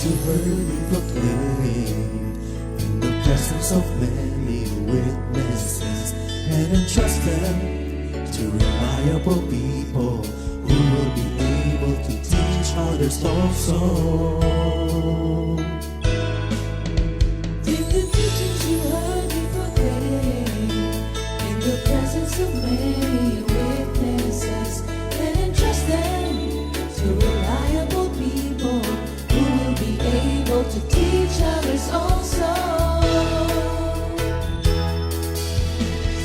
you heard me proclaim in the presence of many witnesses, and entrust them to reliable people who will be able to teach others also. Take the teachings you heard me proclaim in the presence of many witnesses, and entrust them to reliable people who will be able to teach others also.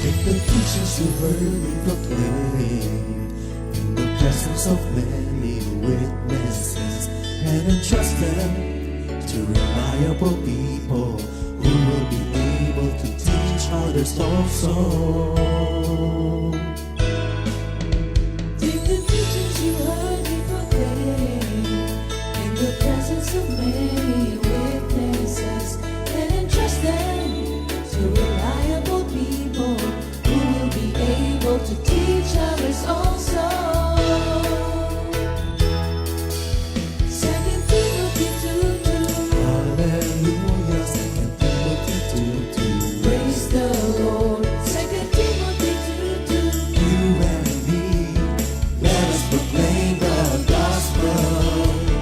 Take the teachings you heard me proclaim in the presence of many witnesses, and entrust them to reliable people who will be able to teach others also. Take the teachings you heard me proclaim in the presence of many witnesses, and entrust them to reliable people who will be able to teach others also. 2 Timothy 2:2. Hallelujah, 2 Timothy 2:2. Praise the Lord. 2 Timothy 2:2. You and me, let us proclaim the gospel.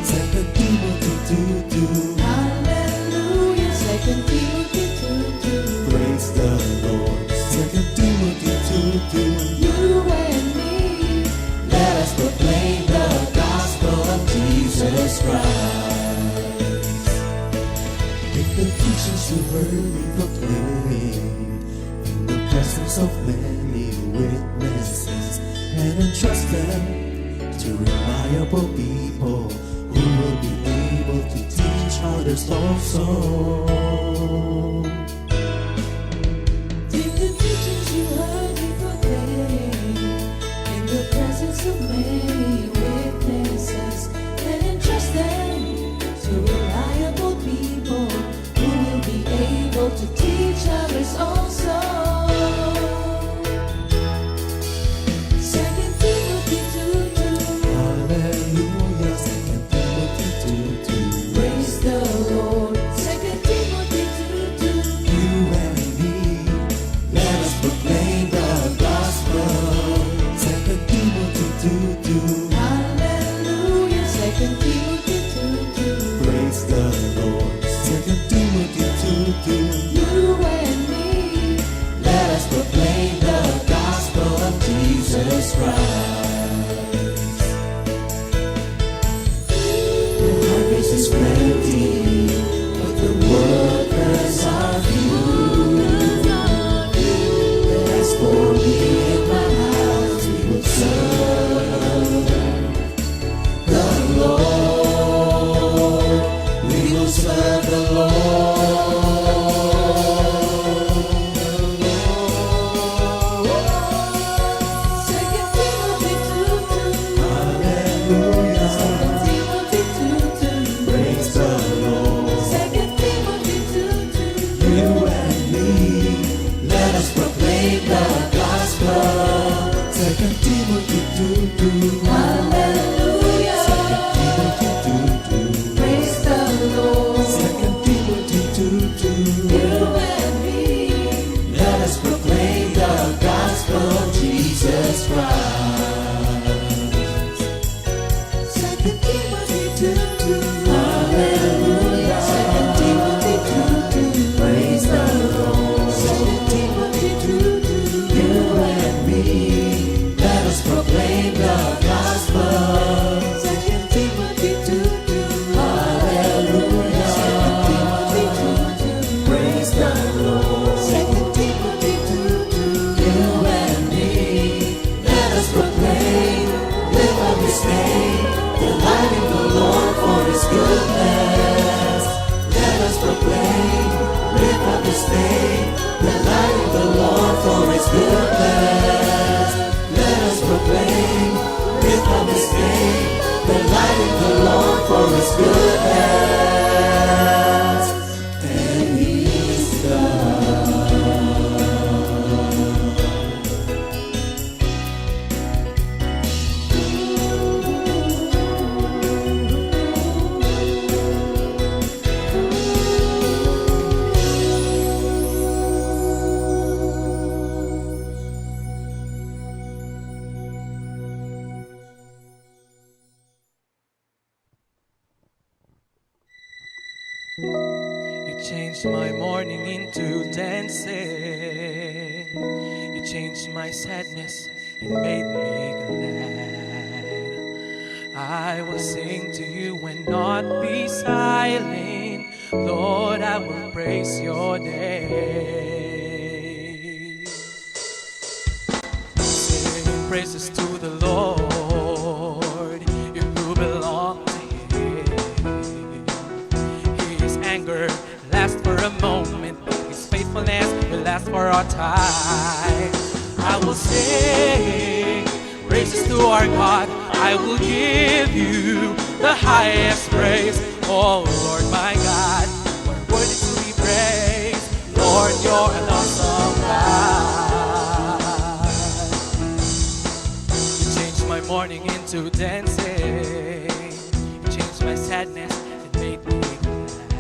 2 Timothy 2:2. Hallelujah. 2 Timothy 2:2. Praise the Lord. 2 Timothy 2:2. You and me, Let us proclaim the gospel of Jesus Christ. Take the teachings you heard me proclaim in the presence of many witnesses, and entrust them to reliable people who will be able to teach others also. take the teachings you heard me proclaim in the presence of many witnesses, and entrust them to reliable people who will be able to teach others also. 2 Timothy 2:2. Hallelujah, 2 Timothy 2:2. Praise the Lord. 2 Timothy 2:2. You and me, let us proclaim the gospel. 2 Timothy 2:2. Hallelujah. 2 Timothy 2:2. Praise the Lord. 2 Timothy 2:2. You and me, Let us proclaim the gospel of Jesus Christ. The harvest is plenty, but the workers are few. As for me and my house, we will serve the Lord. We will serve the Lord. 2 Timothy 2:2. Hallelujah. 2 Timothy 2:2. Praise the Lord. 2 Timothy 2:2. You and me, let us proclaim the gospel. 2 Timothy 2:2. Hallelujah. 2 Timothy 2:2. Praise the Lord. 2 Timothy 2:2. You and me, Let us proclaim the gospel of Jesus Christ. 2 Timothy 2:2. Hallelujah. 2 Timothy 2:2. Praise the Lord. 2 Timothy 2:2. You and me, let us proclaim the gospel. 2 Timothy 2:2. Hallelujah. 2 Timothy 2:2. Praise the Lord. 2 Timothy 2:2. You and me, let us proclaim, live up His name, delighting the Lord for His goodness. Let us proclaim, live up His name, delighting the Lord for His goodness. Let us proclaim, live up His name, delighting the Lord for His goodness. And He's God. You changed my mourning into dancing. You changed my sadness and made me glad. I will sing to you and not be silent. Lord, I will praise your name. Sing praises to the Lord, you who belong to Him. His anger lasts for a moment, His faithfulness will last for all time. I will sing praises to our God. I will give you the highest praise. Oh Lord my God, you are worthy to be praised. Lord, you're an awesome God. You changed my mourning into dancing. You changed my sadness and made me glad.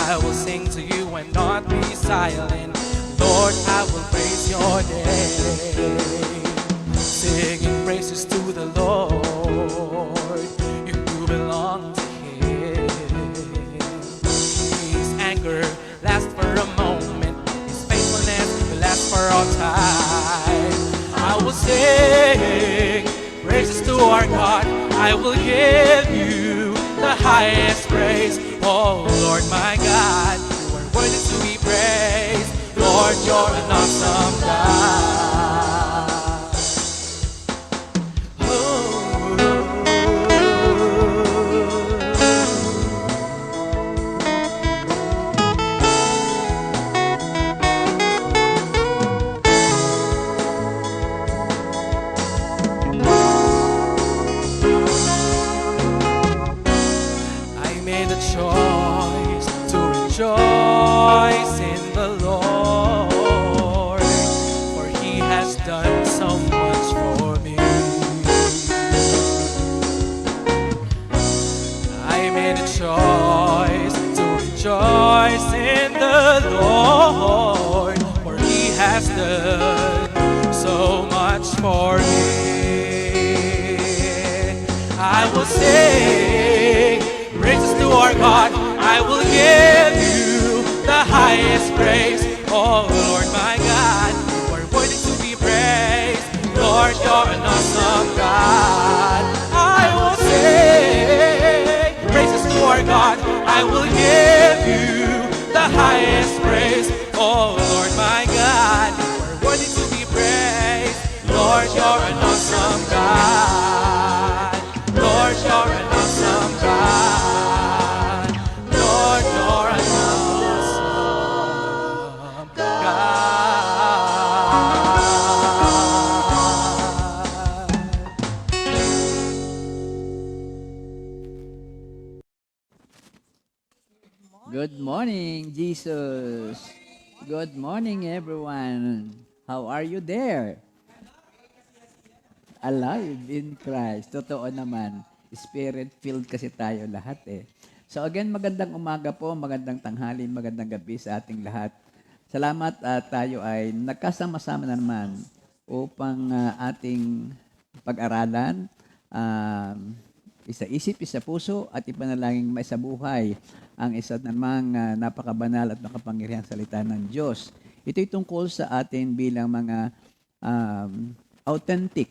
I will sing to you and not be silent. Lord, I will praise your name. Singing praises to the Lord, you who belong to Him. His anger lasts for a moment, His faithfulness will last for all time. I will sing praises to our God. I will give you the highest praise. Oh Lord my God, you are worthy to be praised. Lord, you're an awesome God. I made a choice to rejoice in the Lord, for He has done so much for me. I made a choice to rejoice in the Lord, for He has done so much for me. I will sing praises to our God. I will give you the highest praise. Oh Lord my God, you are worthy to be praised. Lord, you're an awesome God. I will sing praises to our God. I will give you the highest praise. Oh Lord my God, you are worthy to be praised. Lord, you're an awesome God. Lord, you're an awesome God. Lord, you're an awesome God. Good morning, Jesus. Good morning, everyone. How are you there? Alive in Christ. Totoo naman. Spirit-filled kasi tayo lahat eh. So again, magandang umaga po, magandang tanghali, magandang gabi sa ating lahat. Salamat at tayo ay nagkasama-sama na naman upang ating pag-aralan, isa isip, isa puso, at ipanalangin may sa buhay ang isa namang napakabanal at makapangyarihang salita ng Diyos. Ito'y tungkol sa atin bilang mga authentic,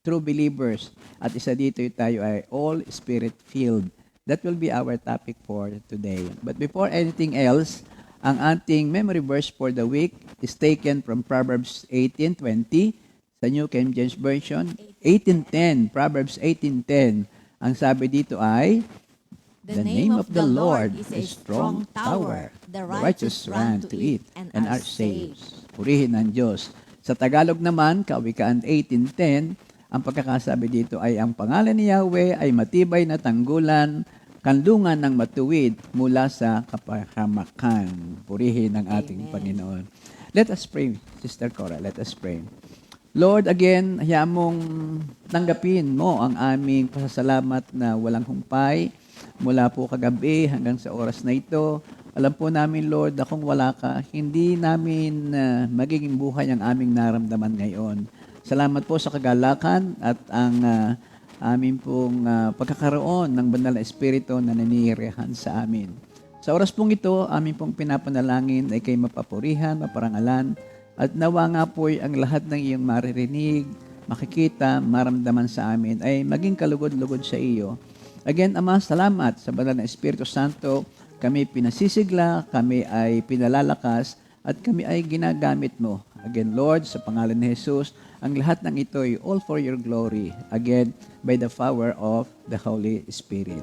true believers. At isa dito tayo ay all spirit-filled. That will be our topic for today. But before anything else, ang ating memory verse for the week is taken from Proverbs 18:20 sa New King James Version. 18:10, Proverbs 18:10. Ang sabi dito ay, The name of the Lord is a strong tower. The righteous run to it and are saved. Purihin ng Diyos. Sa Tagalog naman, Kawikaan 18:10, ang pagkakasabi dito ay ang pangalan ni Yahweh ay matibay na tanggulan, kanlungan ng matuwid mula sa kapahamakan. Purihin ng ating Panginoon. Let us pray, Sister Cora. Let us pray. Lord, again, hayaan mong tanggapin mo ang aming pasasalamat na walang humpay mula po kagabi hanggang sa oras na ito. Alam po namin, Lord, na kung wala ka, hindi namin magiging buhay ang aming naramdaman ngayon. Salamat po sa kagalakan at ang amin pong pagkakaroon ng banal na espiritu na naninirehan sa amin. Sa oras pong ito, aming pong pinapanalangin ay kay mapapurihan, maparangalan, at nawa nga po ang lahat ng iyong maririnig, makikita, maramdaman sa amin ay maging kalugod-lugod sa iyo. Again, Ama, salamat sa banal na Espiritu Santo. Kami pinasisigla, kami ay pinalalakas, at kami ay ginagamit mo. Again, Lord, sa pangalan ni Jesus, ang lahat ng ito ay all for your glory. Again, by the power of the Holy Spirit.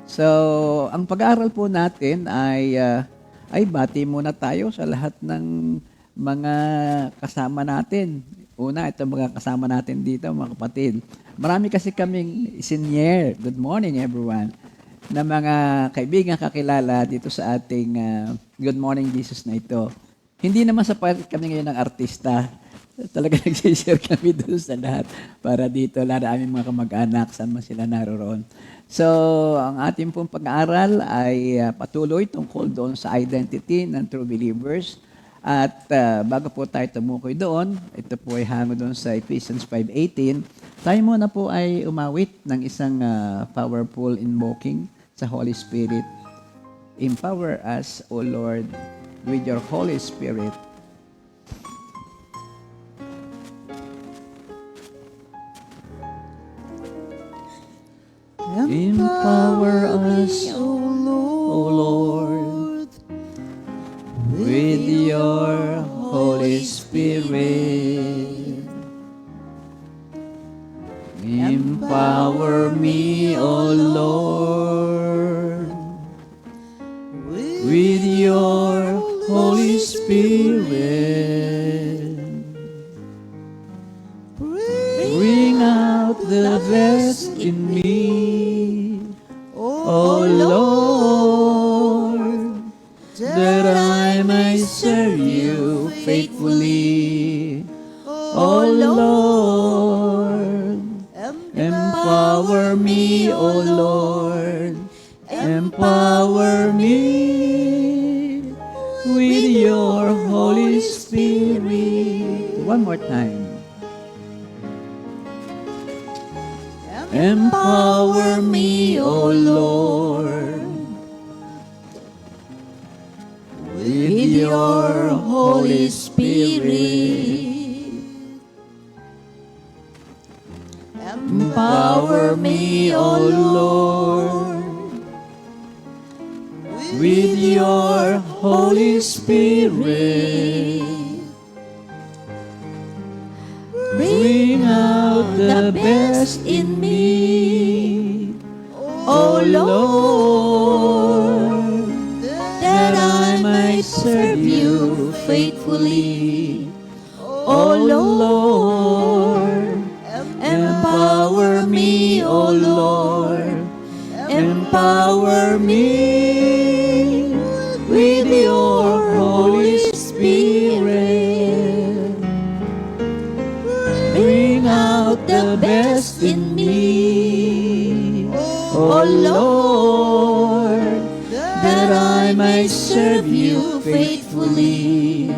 So, ang pag-aaral po natin ay bati muna tayo sa lahat ng mga kasama natin. Una, ito mga kasama natin dito, mga kapatid. Marami kasi kaming senior. Good morning, everyone. Na mga kaibigan kakilala dito sa ating Good Morning Jesus na ito. Hindi naman sapat kami ngayon ng artista. Talaga nag-share kami doon sa lahat para dito, lalo aming mga kamag-anak, saan man sila naroroon. So, ang ating pong pag-aaral ay patuloy tungkol doon sa identity ng true believers. At bago po tayo tumukoy doon, ito po ay hango doon sa Ephesians 5:18. Tayo muna po ay umawit ng isang powerful invoking sa Holy Spirit. Empower us, O Lord, with your Holy Spirit. Empower us, O Lord, with your Holy Spirit. Empower me, O Lord, with your Holy Spirit. Bring out the best in me, O Lord, that I may serve you faithfully. O Lord, empower me, O Lord, empower me with your Holy Spirit. One more time. Empower me, O Lord, with your Holy Spirit. Empower me, O Lord, with your Holy Spirit. Bring out the best in me, O Lord, that I might serve you faithfully. O Lord, empower me, O Lord, empower me with your Holy Spirit. Bring out the best in me, O Lord, that I might serve you faithfully.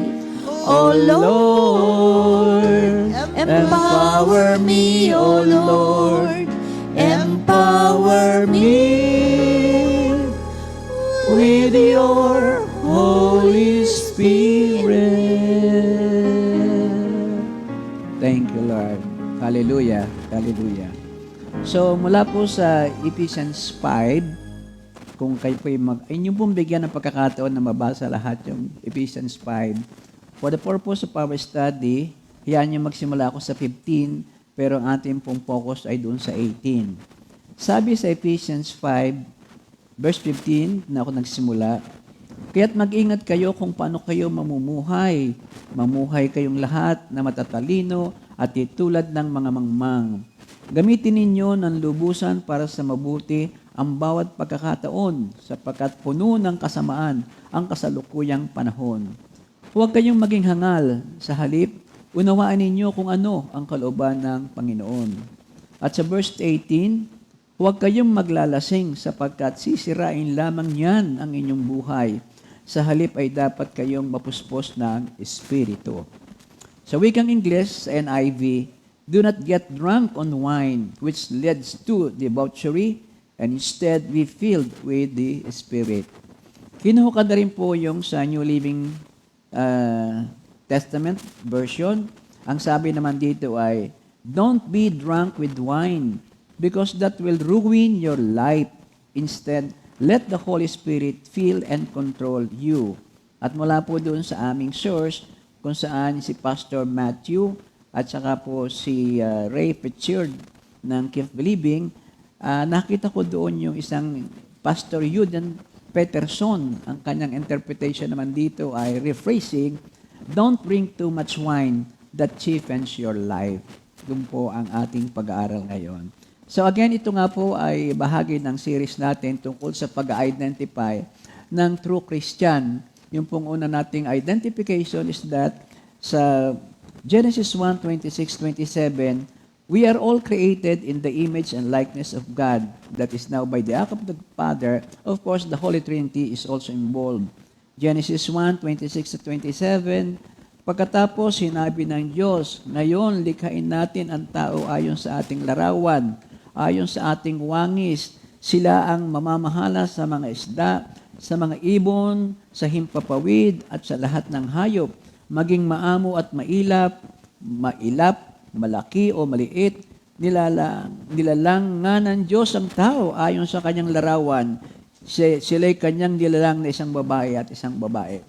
O Lord, empower me, O Lord, empower me with your Holy Spirit. Thank you, Lord. Hallelujah. Hallelujah. So, mula po sa Ephesians 5, kung kayo po inyong pong bigyan ng pagkakataon na mabasa lahat yung Ephesians 5. For the purpose of our study, yan yung magsimula ako sa 15, pero ang ating pong focus ay doon sa 18. Sabi sa Ephesians 5, verse 15, na ako nagsimula, kaya't mag-ingat kayo kung paano kayo mamumuhay. Mamuhay kayong lahat na matatalino at itulad ng mga mangmang. Gamitin ninyo ng lubusan para sa mabuti ang bawat pagkakataon sapagkat puno ng kasamaan ang kasalukuyang panahon. Huwag kayong maging hangal, sa halip, unawaan ninyo kung ano ang kalooban ng Panginoon. At sa verse 18, huwag kayong maglalasing sapagkat sisirain lamang yan ang inyong buhay. Sa halip ay dapat kayong mapuspos ng Espiritu. Sa wikang Ingles, sa NIV, do not get drunk on wine, which leads to debauchery, and instead be filled with the Spirit. Hinuhukad na rin po yung sa New Living Testament version. Ang sabi naman dito ay, don't be drunk with wine because that will ruin your life. Instead, let the Holy Spirit fill and control you. At mula po doon sa aming source, kung saan si Pastor Matthew at saka po si Ray Fitzgerald ng Keep Believing, nakita ko doon yung isang Pastor Yuden Peterson. Ang kanyang interpretation naman dito ay rephrasing, don't drink too much wine that cheapens your life. Doon po ang ating pag-aaral ngayon. So again, ito nga po ay bahagi ng series natin tungkol sa pag-identify ng true Christian. Yung pong una nating identification is that sa Genesis 1:26-27, we are all created in the image and likeness of God. That is now by the act of the Father. Of course, the Holy Trinity is also involved. Genesis 1:26-27, pagkatapos sinabi ng Diyos, ngayon likhain natin ang tao ayon sa ating larawan, ayon sa ating wangis. Sila ang mamamahala sa mga isda, sa mga ibon, sa himpapawid at sa lahat ng hayop, maging maamo at mailap, malaki o maliit, nilalang nga ng Diyos ang tao ayon sa kanyang larawan. Sila'y kanyang nilalang na isang babae at isang babae.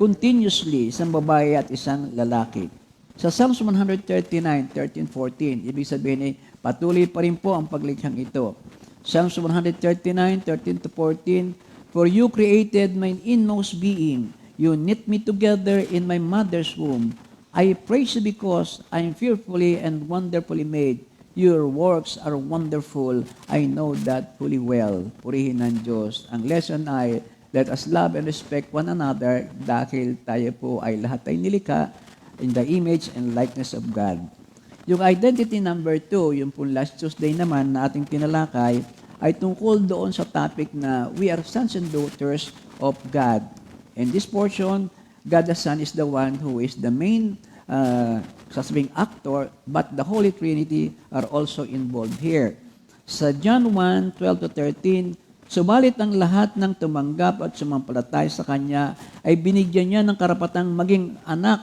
Continuously, isang babae at isang lalaki. Sa Psalms 139:13-14, ibig sabihin ay patuloy pa rin po ang paglikhang ito. Psalms 139:13-14, for you created my inmost being. You knit me together in my mother's womb. I praise you because I am fearfully and wonderfully made. Your works are wonderful. I know that fully well. Purihin ng Diyos. Ang lesson ay, let us love and respect one another dahil tayo po ay lahat ay nilikha in the image and likeness of God. Yung identity number 2, yung po last Tuesday naman na ating tinalakay, ay tungkol doon sa topic na we are sons and daughters of God. In this portion, God the Son is the one who is the main sasabing actor, but the Holy Trinity are also involved here. Sa John 1:12-13, subalit ang lahat ng tumanggap at sumampalataya sa Kanya ay binigyan niya ng karapatang maging anak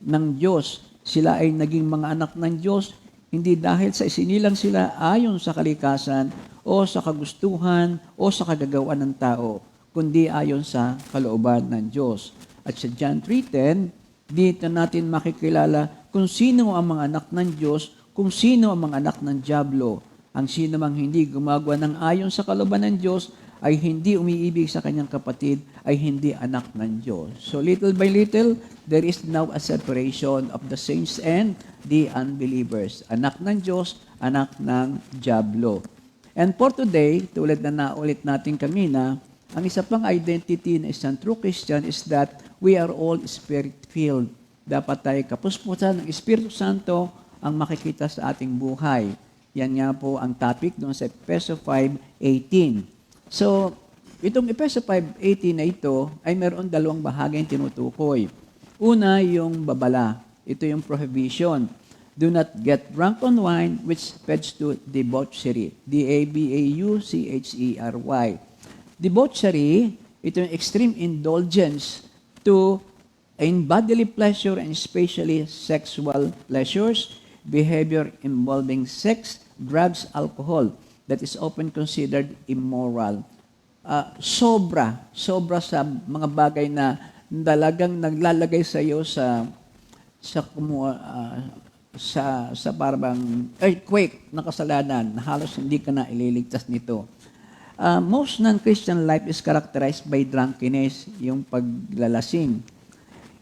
ng Diyos. Sila ay naging mga anak ng Diyos, hindi dahil sa isinilang sila ayon sa kalikasan o sa kagustuhan o sa kagagawan ng tao, kundi ayon sa kalooban ng Diyos. At sa John 3:10, dito natin makikilala kung sino ang mga anak ng Diyos, kung sino ang mga anak ng Diablo. Ang sino mang hindi gumagawa ng ayon sa kalooban ng Diyos ay hindi umiibig sa kanyang kapatid, ay hindi anak ng Diyos. So little by little, there is now a separation of the saints and the unbelievers. Anak ng Diyos, anak ng Diablo. And for today, tulad na naulit natin kanina, ang isa pang identity ng isang true Christian is that we are all Spirit-filled. Dapat tayo kapuspusan ng Espiritu Santo ang makikita sa ating buhay. Yan nga po ang topic doon sa Efeso 5:18. So, itong Efeso 5:18 na ito ay meron dalawang bahagi ang tinutukoy. Una, yung babala. Ito yung prohibition. Do not get drunk on wine which leads to debauchery. D-A-B-A-U-C-H-E-R-Y. Debauchery, ito yung extreme indulgence to in bodily pleasure and especially sexual pleasures, behavior involving sex, drugs, alcohol, that is often considered immoral. Sobra sa mga bagay na talagang naglalagay sa iyo sa parang earthquake na kasalanan na halos hindi ka na ililigtas nito. Most non-Christian life is characterized by drunkenness, yung paglalasing.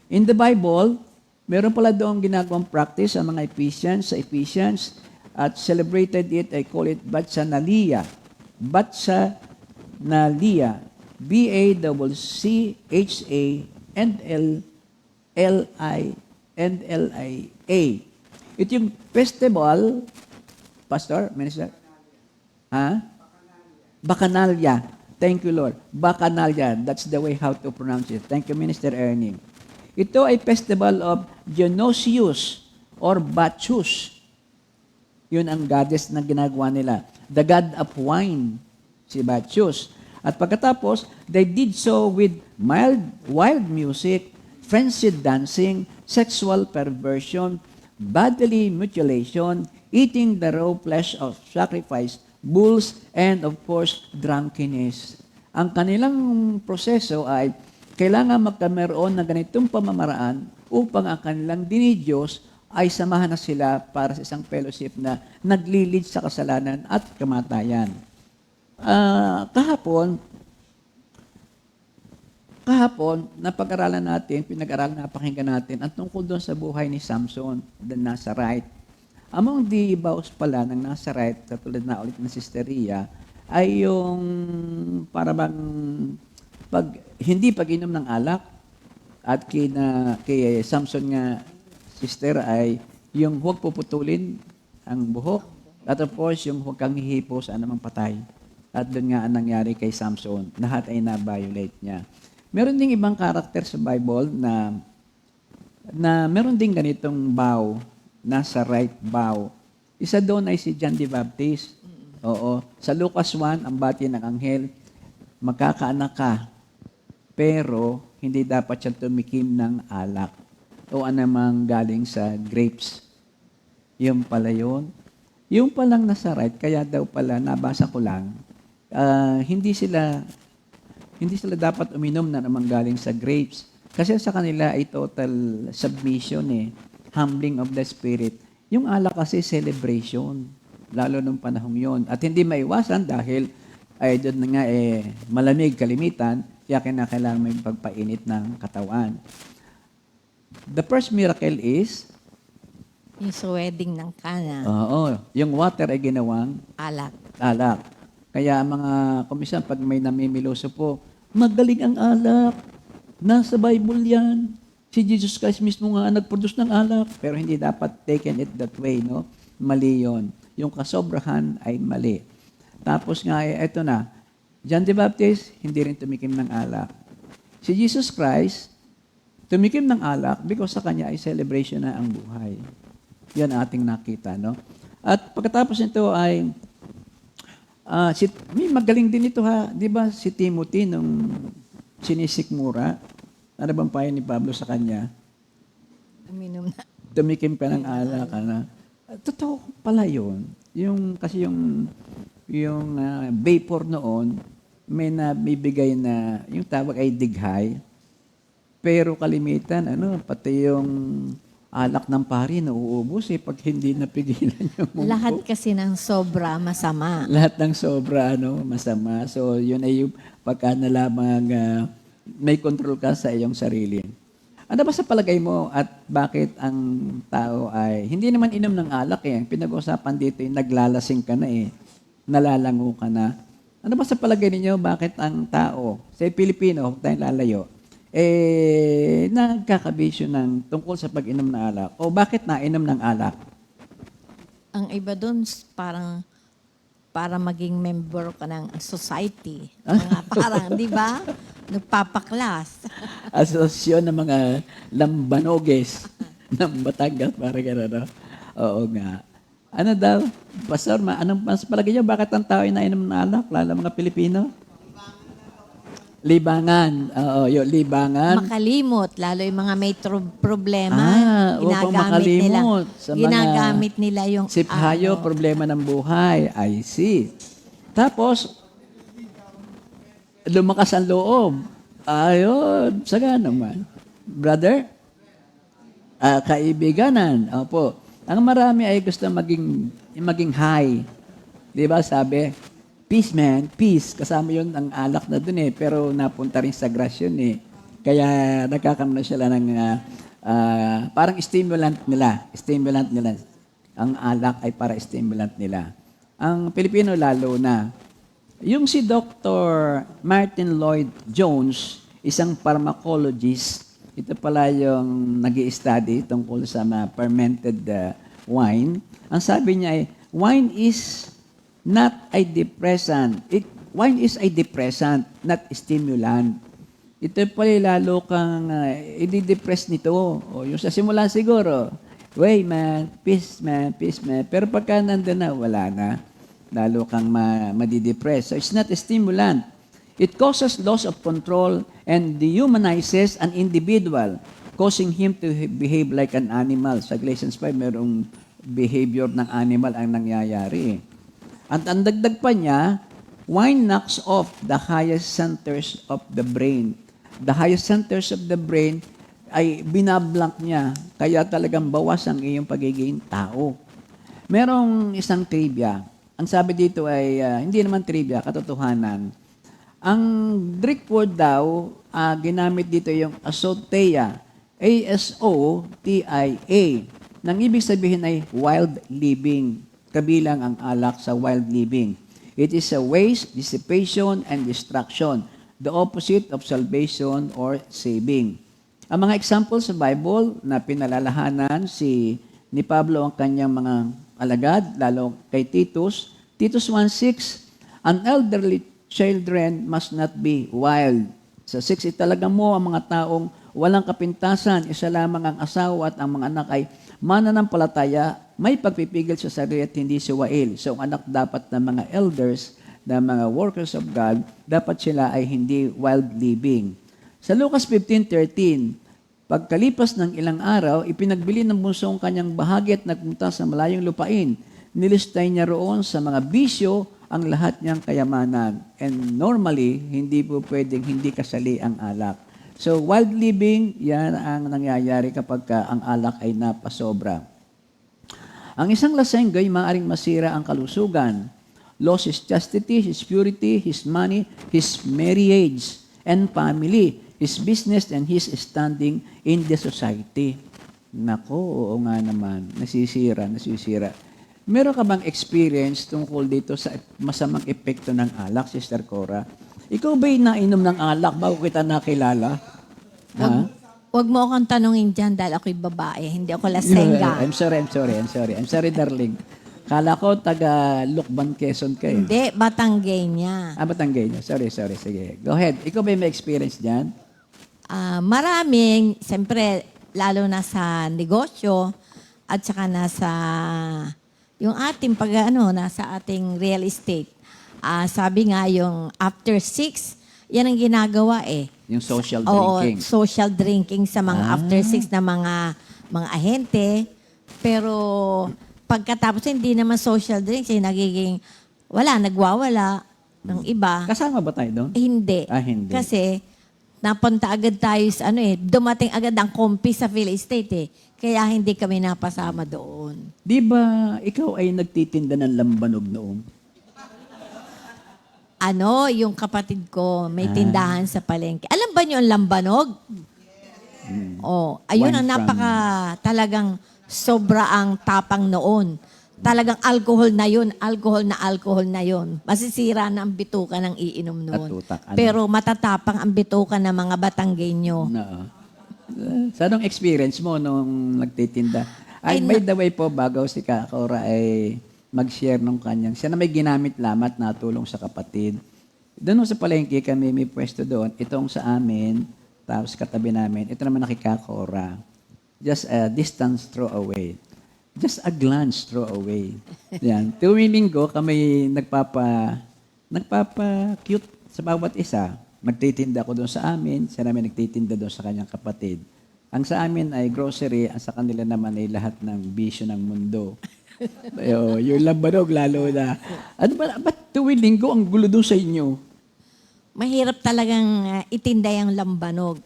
In the Bible, meron pala doon ginagawang practice sa mga Ephesians, at celebrated it, I call it Bacchannalia. Bacchannalia. B-A-C-H-A-N-L-I-A. Ito yung festival, Pastor, Minister? Bacchanalia. Thank you, Lord. Bacchanalia. That's the way how to pronounce it. Thank you, Minister Ernie. Ito ay festival of Dionysius or Bacchus. Yun ang goddess na ginagawa nila. The god of wine, si Bacchus. At pagkatapos, they did so with wild music, frenzied dancing, sexual perversion, bodily mutilation, eating the raw flesh of sacrificed bulls, and of course, drunkenness. Ang kanilang proseso ay kailangan magkameron ng ganitong pamamaraan upang ang kanilang dinidiyos ay samahan na sila para sa isang fellowship na naglilid sa kasalanan at kamatayan. Kahapon, napag-aralan natin, pinag-aralan napakinggan natin ang tungkol doon sa buhay ni Samson, the Nazarite. Among the vows pala ng Nazarite, katulad na ulit ng Sister Ria, ay yung para bang hindi pag-inom ng alak at kay Samson nga, sister, ay yung huwag puputulin ang buhok at of course, yung huwag kang hihipo sa anumang patay. At doon nga ang nangyari kay Samson. Lahat ay na-violate niya. Meron ding ibang karakter sa Bible na meron ding ganitong vow, Nazarite vow. Isa doon ay si John the Baptist. Oo. Sa Lucas 1, ang bati ng anghel, magkakaanak ka, pero hindi dapat siyang tumikim ng alak o anumang galing sa grapes. Yung pala yun. Yung palang Nazarite, kaya daw pala, nabasa ko lang, hindi sila dapat uminom na namang galing sa grapes. Kasi sa kanila ay total submission humbling of the spirit. Yung alak kasi celebration, lalo nung panahong yon. At hindi maiwasan dahil ay doon na nga malamig kalimitan, kaya kinakailangan may pagpainit ng katawan. The first miracle is Yung sa wedding ng Kana, yung water ay ginawang alak. alak. Kaya mga komisyon, pag may namimiloso po, magaling ang alak. Nasa Bible yan. Si Jesus Christ mismo nga nag-produce ng alak. Pero hindi dapat taken it that way, no? Mali yon. Yung kasobrahan ay mali. Tapos nga, eto na, John the Baptist, hindi rin tumikim ng alak. Si Jesus Christ, tumikim ng alak because sa kanya ay celebration na ang buhay. Yan ating nakita, no? At pagkatapos nito ay, may magaling din ito ha, di ba si Timothy nung sinisikmura, ano bang payo ni Pablo sa kanya? Uminom na. Tumikim ka ng alak, totoo pala yun. Kasi yung vapor noon, may nabibigay na, yung tawag ay dighay, pero kalimitan, pati yung alak ng pari nauubos pag hindi napigilan yung mungko. Lahat kasi ng sobra, masama. Lahat ng sobra, masama. So, yun ay yung pagka nalamang may control ka sa iyong sarili. Ano ba sa palagay mo at bakit ang tao ay, hindi naman inom ng alak pinag-usapan dito yung naglalasing ka na nalalango ka na. Ano ba sa palagay ninyo, bakit ang tao, sa Pilipino, huwag tayong lalayo, nagkakabisyo ng tungkol sa pag-inom ng alak? O bakit nainom ng alak? Ang iba doon, parang para maging member ka ng society. Parang, di ba? Nagpapaklas. Asosasyon ng mga lambanoges ng Batangas, parang gano'n, Oo nga. Ano daw? Pastor, anong mas palagi niyo? Bakit ang tao ay nainom ng alak, lalo mga Pilipino? Libangan. Oo, yung libangan. Makalimot, lalo yung mga may problema. Upang makalimot sa mga ginagamit nila yung siphayo, problema ng buhay. I see. Tapos, lumakas ang loob. Ayun, saga naman. Brother? Kaibiganan. Opo. Ang marami ay gusto maging high. Di ba sabi? Peace, man. Peace. Kasama yun ang alak na dun pero napunta rin sa grace yun Kaya nagkakaroon na sila ng parang stimulant nila. Stimulant nila. Ang alak ay para stimulant nila. Ang Pilipino lalo na. Yung si Dr. Martin Lloyd Jones, isang pharmacologist, ito pala yung nag-i-study tungkol sa fermented wine. Ang sabi niya ay, wine is not a depressant. Wine is a depressant, not stimulant. Ito pala lalo kang i-depress nito. O yung sa simula siguro, way man, peace man, peace man. Pero pagka nandun na, wala na. Lalo kang madidepress. So it's not a stimulant. It causes loss of control and dehumanizes an individual, causing him to behave like an animal. Sa Galatians 5, mayroong behavior ng animal ang nangyayari. At ang dagdag pa niya, wine knocks off the highest centers of the brain. The highest centers of the brain ay binablank niya, kaya talagang bawas ang iyong pagiging tao. Merong isang trivia. Ang sabi dito ay, hindi naman trivia, katotohanan. Ang Greek word daw, ginamit dito yung asotia, A-S-O-T-I-A. Nang ibig sabihin ay wild living, kabilang ang alak sa wild living. It is a waste, dissipation, and destruction, the opposite of salvation or saving. Ang mga examples sa Bible na pinalalahanan ni Pablo ang kanyang mga alagad, lalo kay Titus. Titus 1:6, an elderly children must not be wild. Sa 6, italaga mo ang mga taong walang kapintasan, isa lamang ang asawa at ang mga anak ay mananampalataya, may pagpipigil sa sarili at hindi siwail. So ang anak dapat ng mga elders, ng mga workers of God, dapat sila ay hindi wild living. Sa Lucas 15:13, pagkalipas ng ilang araw, ipinagbili ng bunso ang kanyang bahagi at nagpunta sa malayong lupain. Nilistay niya roon sa mga bisyo ang lahat niyang kayamanan. And normally, hindi po pwedeng hindi kasali ang alak. So, wild living, yan ang nangyayari kapag ang alak ay napasobra. Ang isang laseng ay maaaring masira ang kalusugan. Loss his chastity, his purity, his money, his marriage, and family, his business, and his standing in the society. Nako, oo nga naman. Nasisira. Meron ka bang experience tungkol dito sa masamang epekto ng alak, Sister Cora? Ikaw ba'y nainom ng alak bago kita nakilala? Huwag mo akong tanungin dyan dahil ako'y babae. Hindi ako lasengga. I'm sorry, darling. Kala ko taga Lukban, Quezon ka eh. Hindi, Batanggenya. Batanggenya. Sorry. Sige. Go ahead. Ikaw ba'y may experience dyan? Maraming, siyempre, lalo na sa negosyo at saka nasa yung ating nasa ating real estate. Sabi nga yung after 6, yan ang ginagawa eh. Yung social Oo, drinking. social drinking sa mga after 6 na mga ahente. Pero pagkatapos hindi naman social drinks, nagiging nagwawala ng iba. Kasama ba tayo doon? Hindi. Hindi. Kasi napunta agad tayo sa dumating agad ang kompi sa real estate eh. Kaya hindi kami napasama doon. Di ba ikaw ay nagtitinda ng lambanog noon? Yung kapatid ko, may tindahan sa palengke. Alam ba niyo ang lambanog? Ayun ang talagang sobra ang tapang noon. Talagang alcohol na yun. Masisira na ang bituka ng iinom noon. At utak, Pero matatapang ang bituka ng mga Batanggenyo. Sa anong experience mo nung nagtitinda? By the way po, bago si Cora ay mag-share nung kanyang, siya na may ginamit lamat na tulong sa kapatid. Doon sa palengke kami, may pwesto doon. Itong sa amin, tapos katabi namin. Ito naman nakikakora. Just a distance throw away. Just a glance throw away. Yan. Tuwing linggo, kami nagpapa-cute sa bawat isa. Magtitinda ko doon sa amin, siya namin nagtitinda doon sa kanyang kapatid. Ang sa amin ay grocery, ang sa kanila naman ay lahat ng bisyo ng mundo. Yung lambanog lalo na. Ba't tuwing linggo ang gulo doon sa inyo? Mahirap talagang itinda yung lambanog.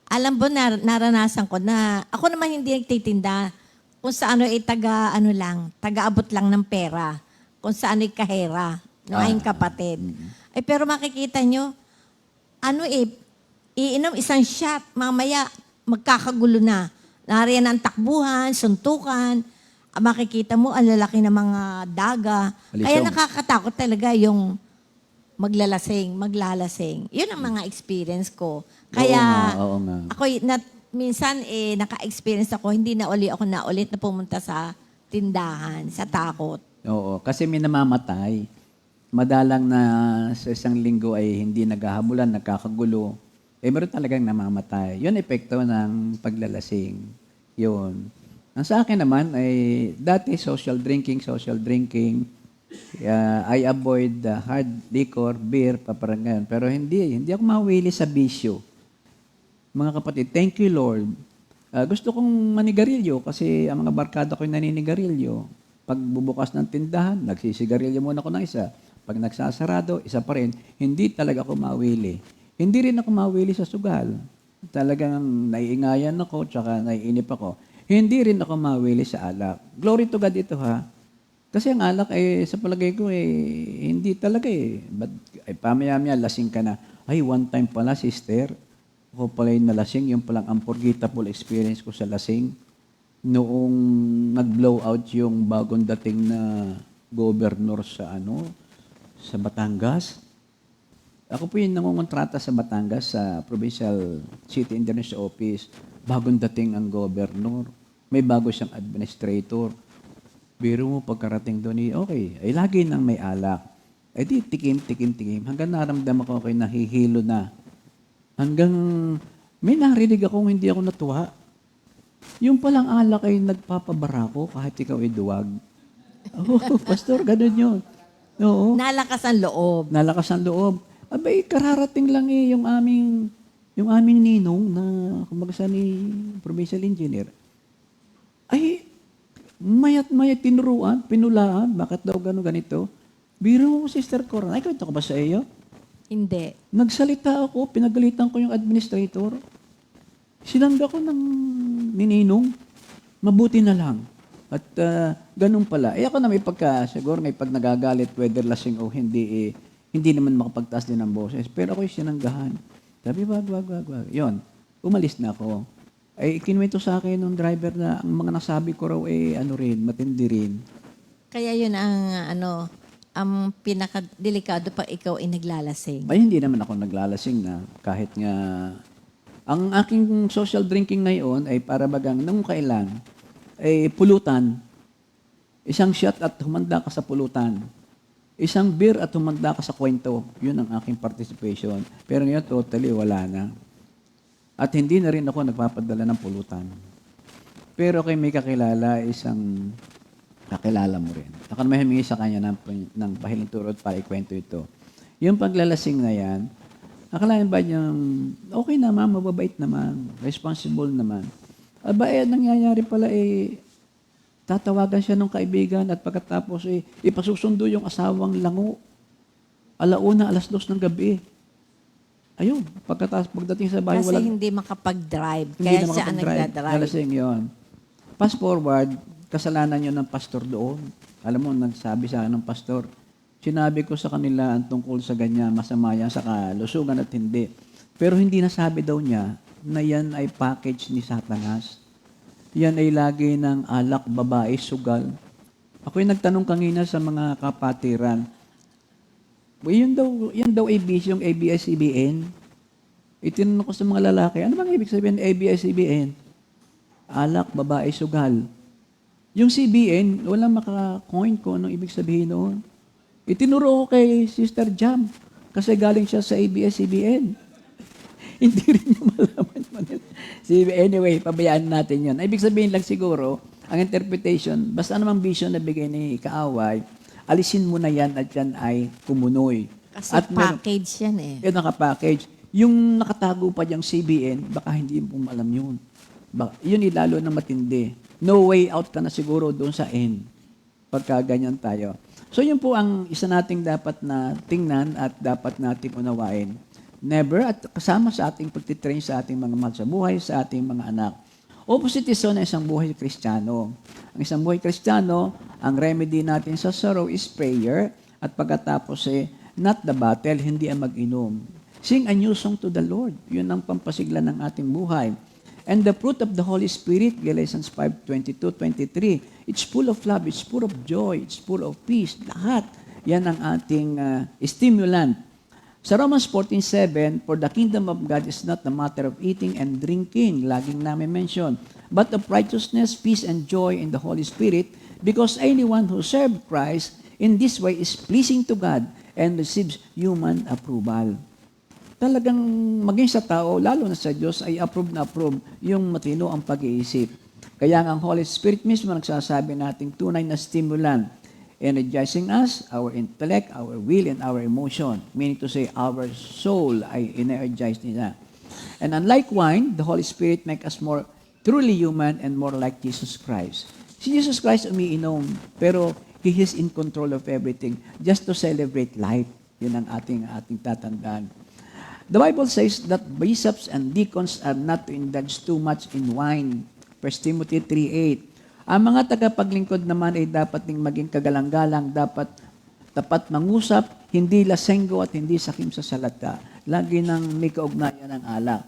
Alam mo, naranasan ko na, ako naman hindi nagtitinda. Kung sa taga-abot lang ng pera. Kung saan ay kahera, ng aking kapatid. Pero makikita nyo, iinom isang shot, mamaya magkakagulo na. Nariyan ang takbuhan, suntukan, makikita mo ang lalaki ng mga daga. Alisong. Kaya nakakatakot talaga yung maglalasing. Yun ang mga experience ko. Kaya Oo nga. ako minsan naka-experience ako, hindi na ulit na pumunta sa tindahan, sa takot. Oo, kasi may namamatay. Madalang na sa isang linggo ay hindi naghahabulan, nagkakagulo. Meron talagang namamatay. Yun epekto ng paglalasing. Yun. Ang sa akin naman ay dati social drinking. I avoid hard liquor, beer, parang ganyan. Pero hindi ako mawili sa bisyo. Mga kapatid, thank you Lord. Gusto kong manigarilyo kasi ang mga barkada ko'y naninigarilyo. Pag bubukas ng tindahan, nagsisigarilyo muna ako ng isa. Pag nagsasarado, isa pa rin. Hindi talaga ako mawili. Hindi rin ako mawili sa sugal. Talagang naiingayan ako, tsaka naiinip ako. Hindi rin ako mawili sa alak. Glory to God ito ha. Kasi ang alak sa palagay ko hindi talaga But pamaya-maya lasing ka na. Ay, one time pala sister, ako pala yung nalasing, yung palang unforgettable experience ko sa lasing. Noong nag-blow out yung bagong dating na governor sa Batangas. Ako po yung nangungontrata sa Batangas sa Provincial City Engineers Office. Bagong dating ang governor. May bago siyang administrator. Biro mo pagkarating doon, okay, ay lagi nang may alak. Ay di, tikim. Hanggang naramdaman ko kayo nahihilo na. Hanggang may narinig akong hindi ako natuwa. Yung palang alak ay nagpapabara ko kahit ikaw ay duwag. Oh, pastor, ganun yun. Oo. Nalakas ang loob. Nalakas ang loob. Abay, kararating lang yung aming ninong na kumbaga ni provincial engineer. Ay, mayat tinuruan, pinulaan, bakit daw ganito? Biro mo, Sister Cora, ay, kwento ko ba sa iyo? Hindi. Nagsalita ako, pinagalitan ko yung administrator. Sinangga ko ng nininong, mabuti na lang. At ganun pala. Ako na siguro may pag nagagalit, whether lasing o hindi, hindi naman makapagtaas din ang boses. Pero ako'y sinanggahan. Sabi, wag. Yun, umalis na ako. Ay, ikinwento sa akin ng driver na ang mga nasabi ko raw matindi rin. Kaya yun ang pinakadelikado pa ikaw ay naglalasing. Ay, hindi naman ako naglalasing na kahit nga ang aking social drinking ngayon ay para bagang nung kailan ay pulutan. Isang shot at humanda ka sa pulutan. Isang beer at humanda ka sa kwento. Yun ang aking participation. Pero ngayon, totally wala na. At hindi na rin ako nagpapadala ng pulutan. Pero kay may kakilala, isang kakilala mo rin. Ako na may humingi sa kanya ng pahiling turot para ikwento ito. Yung paglalasing na yan, akalain ba niyang, okay naman, mababait naman, responsible naman. Aba, nangyayari pala tatawagan siya ng kaibigan at pagkatapos ipasusundo yung asawang lango. 1:00, 2:00 ng gabi. Ayun, pagdating sa bahay, Kasi hindi makapag-drive. hindi Kaya na siya ang makapag-drive. nagdadrive. Nalasing yun. Fast forward, kasalanan yun ng pastor doon. Alam mo, nagsabi sa akin ng pastor, sinabi ko sa kanila ang tungkol sa ganyan, masama yan sa kalusugan at hindi. Pero hindi nasabi daw niya na yan ay package ni Satanas. Yan ay lagi ng alak, babae, sugal. Ako'y nagtanong kanina sa mga kapatiran, yan daw ABC, yung ABS-CBN. Itinanong ko sa mga lalaki, ano bang ibig sabihin ng ABS-CBN? Alak, babae, sugal. Yung CBN, walang maka-coin ko anong ibig sabihin noon. Itinuro ko kay Sister Jam kasi galing siya sa ABS-CBN. Hindi rin niya malaman. Anyway, pabayaan natin yun. Ibig sabihin lang siguro, ang interpretation, basta namang vision na bigay ni Kaaway, alisin mo na yan at yan ay kumunoy. Kasi at package yan Yung naka-package. Yung nakatago pa diyang CBN, baka hindi mo alam yun. Yun ilalo na matindi. No way out ka na siguro doon sa end. Pagka ganyan tayo. So yun po ang isa nating dapat na tingnan at dapat nating unawain. Never, at kasama sa ating pagtitrain sa ating mga mahal sa buhay, sa ating mga anak. Opposite is na isang buhay Kristiyano. Ang isang buhay Kristiyano, ang remedy natin sa sorrow is prayer, at pagkatapos not the battle, hindi ang mag-inom. Sing a new song to the Lord. Yun ang pampasigla ng ating buhay. And the fruit of the Holy Spirit, Galatians 5:22-23, it's full of love, it's full of joy, it's full of peace. Lahat, yan ang ating stimulant. Sa Romans 14:7, for the kingdom of God is not a matter of eating and drinking, laging namin mention, but of righteousness, peace, and joy in the Holy Spirit, because anyone who serves Christ in this way is pleasing to God and receives human approval. Talagang maging sa tao, lalo na sa Diyos, ay approve na approve yung matino ang pag-iisip. Kaya ang Holy Spirit mismo nagsasabi nating tunay na stimulant. energizing us, our intellect, our will, and our emotion. Meaning to say, our soul ay energized nila. And unlike wine, the Holy Spirit make us more truly human and more like Jesus Christ. Si Jesus Christ umiinom, pero He is in control of everything just to celebrate life. Yun ang ating tatandaan. The Bible says that bishops and deacons are not to indulge too much in wine. 1 Timothy 3:8. Ang mga tagapaglingkod naman ay dapat ding maging kagalang-galang, dapat tapat mangusap, hindi lasenggo at hindi sakim sa salata. Lagi nang may kaugnayan ng alak.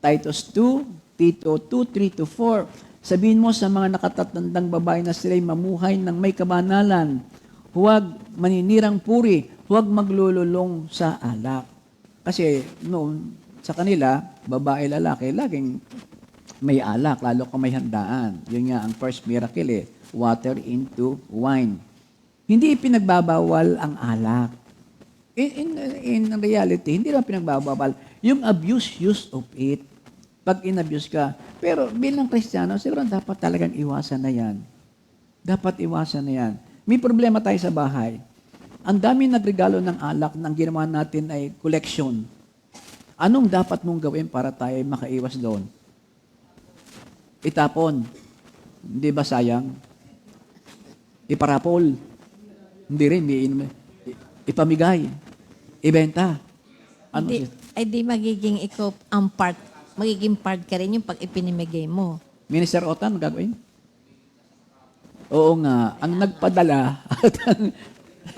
Titus 2, Tito 2:3-4. Sabihin mo sa mga nakatatandang babae na sila'y mamuhay ng may kabanalan. Huwag maninirang puri, huwag maglululong sa alak. Kasi noon, sa kanila, babae, lalaki, laging may alak, lalo kung may handaan. Yun nga ang first miracle water into wine. Hindi pinagbabawal ang alak. In reality, hindi lang pinagbabawal. Yung use of it, pag in-abuse ka. Pero bilang Kristiyano, siguro dapat talagang iwasan na yan. Dapat iwasan na yan. May problema tayo sa bahay. Ang dami nagregalo ng alak, nang ginawa natin ay collection. Anong dapat mong gawin para tayo makaiwas doon? Itapon. Hindi ba sayang? Iparapol. Hindi rin. Ipamigay. Ibenta. Ano? Di magiging ikaw ang part, magiging part ka rin yung pag ipinimigay mo. Minister Otan, gagawin? Oo nga. Ang nagpadala at ang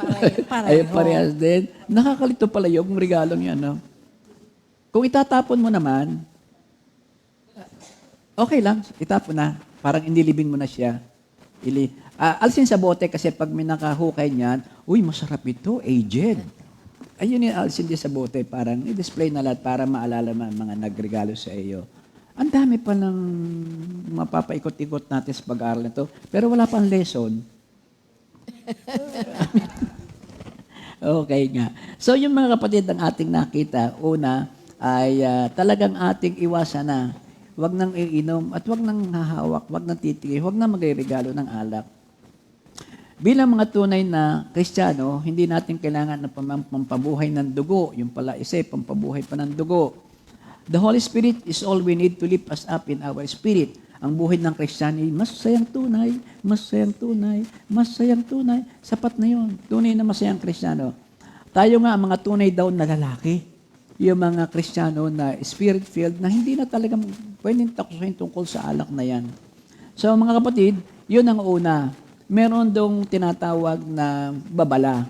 ay parehas din. Nakakalito pala yung regalong yan. No? Kung itatapon mo naman, okay lang, itapon na. Parang inilibing mo na siya. Alsin sa bote kasi pag may nakahukay niyan, uy, masarap ito, aged. Ayun yung alsin din sa bote, parang i-display na lahat para maalala mo ang mga nagregalo sa iyo. Ang dami pa ng mapapaikot-ikot natin sa pag-aaral na ito, pero wala pang lesson. Okay nga. So yung mga kapatid ang ating nakita, una ay talagang ating iwasan na. Huwag nang iinom at huwag nang hahawak, huwag nang titigil, huwag nang magregalo ng alak. Bilang mga tunay na Kristiyano, hindi natin kailangan ng pampabuhay ng dugo. Yung pala isa, pampabuhay pa ng dugo. The Holy Spirit is all we need to lift us up in our spirit. Ang buhay ng Kristiyano ay masayang tunay, masayang tunay, masayang tunay. Sapat na yun. Tunay na masayang Kristiyano. Tayo nga, ang mga tunay daw na lalaki, yung mga Kristiyano na spirit-filled na hindi na talaga pwedeng takusin tungkol sa alak na yan. So mga kapatid, yun ang una. Meron dong tinatawag na babala.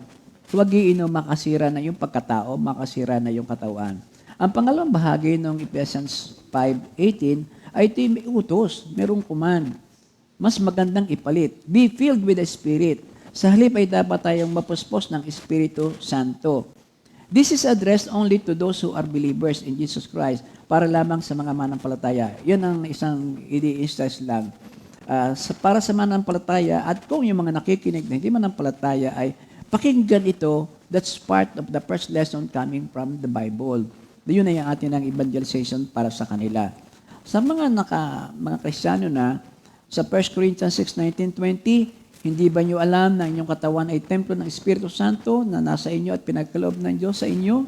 Huwag iinom, makasira na yung pagkatao, makasira na yung katawan. Ang pangalawang bahagi ng Ephesians 5:18 ay ito yung may utos, merong command. Mas magandang ipalit. Be filled with the Spirit. Sa halip ay dapat tayong mapuspos ng Espiritu Santo. This is addressed only to those who are believers in Jesus Christ, para lamang sa mga manampalataya. Yun ang isang i-stress lang. Para sa manampalataya, at kung yung mga nakikinig na hindi manampalataya ay pakinggan ito, that's part of the first lesson coming from the Bible. Yun na yung atin ng evangelization para sa kanila. Sa mga Kristiyano na, sa 1 Corinthians 6:19-20, hindi ba nyo alam na inyong katawan ay templo ng Espiritu Santo na nasa inyo at pinagkaloob ng Diyos sa inyo?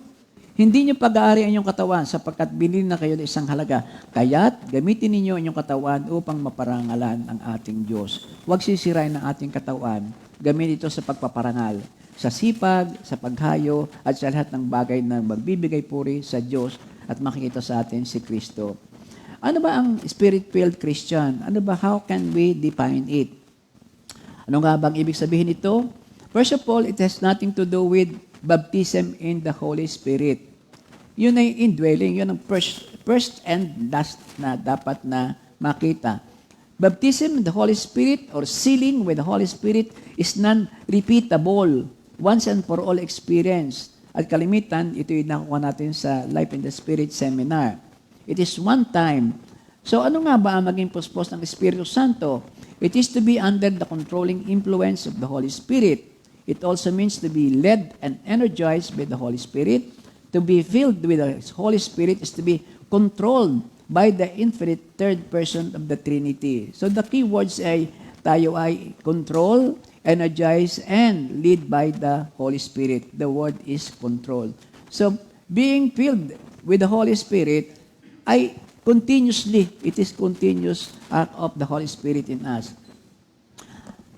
Hindi nyo pag-aari ang inyong katawan sapagkat binili na kayo ng isang halaga. Kaya't gamitin ninyo inyong katawan upang maparangalan ang ating Diyos. Huwag sisirain ang ating katawan. Gamitin ito sa pagpaparangal, sa sipag, sa paghayo, at sa lahat ng bagay na magbibigay puri sa Diyos at makikita sa atin si Kristo. Ano ba ang Spirit-filled Christian? Ano ba? How can we define it? Ano nga bang ibig sabihin ito? First of all, it has nothing to do with baptism in the Holy Spirit. Yun ay indwelling. Yun ang first and last na dapat na makita. Baptism in the Holy Spirit or sealing with the Holy Spirit is non-repeatable. Once and for all experience. At kalimitan, ito yung nakuha natin sa Life in the Spirit seminar. It is one time. So ano nga ba ang maging puspos ng Espiritu Santo? It is to be under the controlling influence of the Holy Spirit. It also means to be led and energized by the Holy Spirit. To be filled with the Holy Spirit is to be controlled by the infinite third person of the Trinity. So the key words ay tayo ay control, energized, and led by the Holy Spirit. The word is control. So, being filled with the Holy Spirit ay continuously, it is continuous act of the Holy Spirit in us.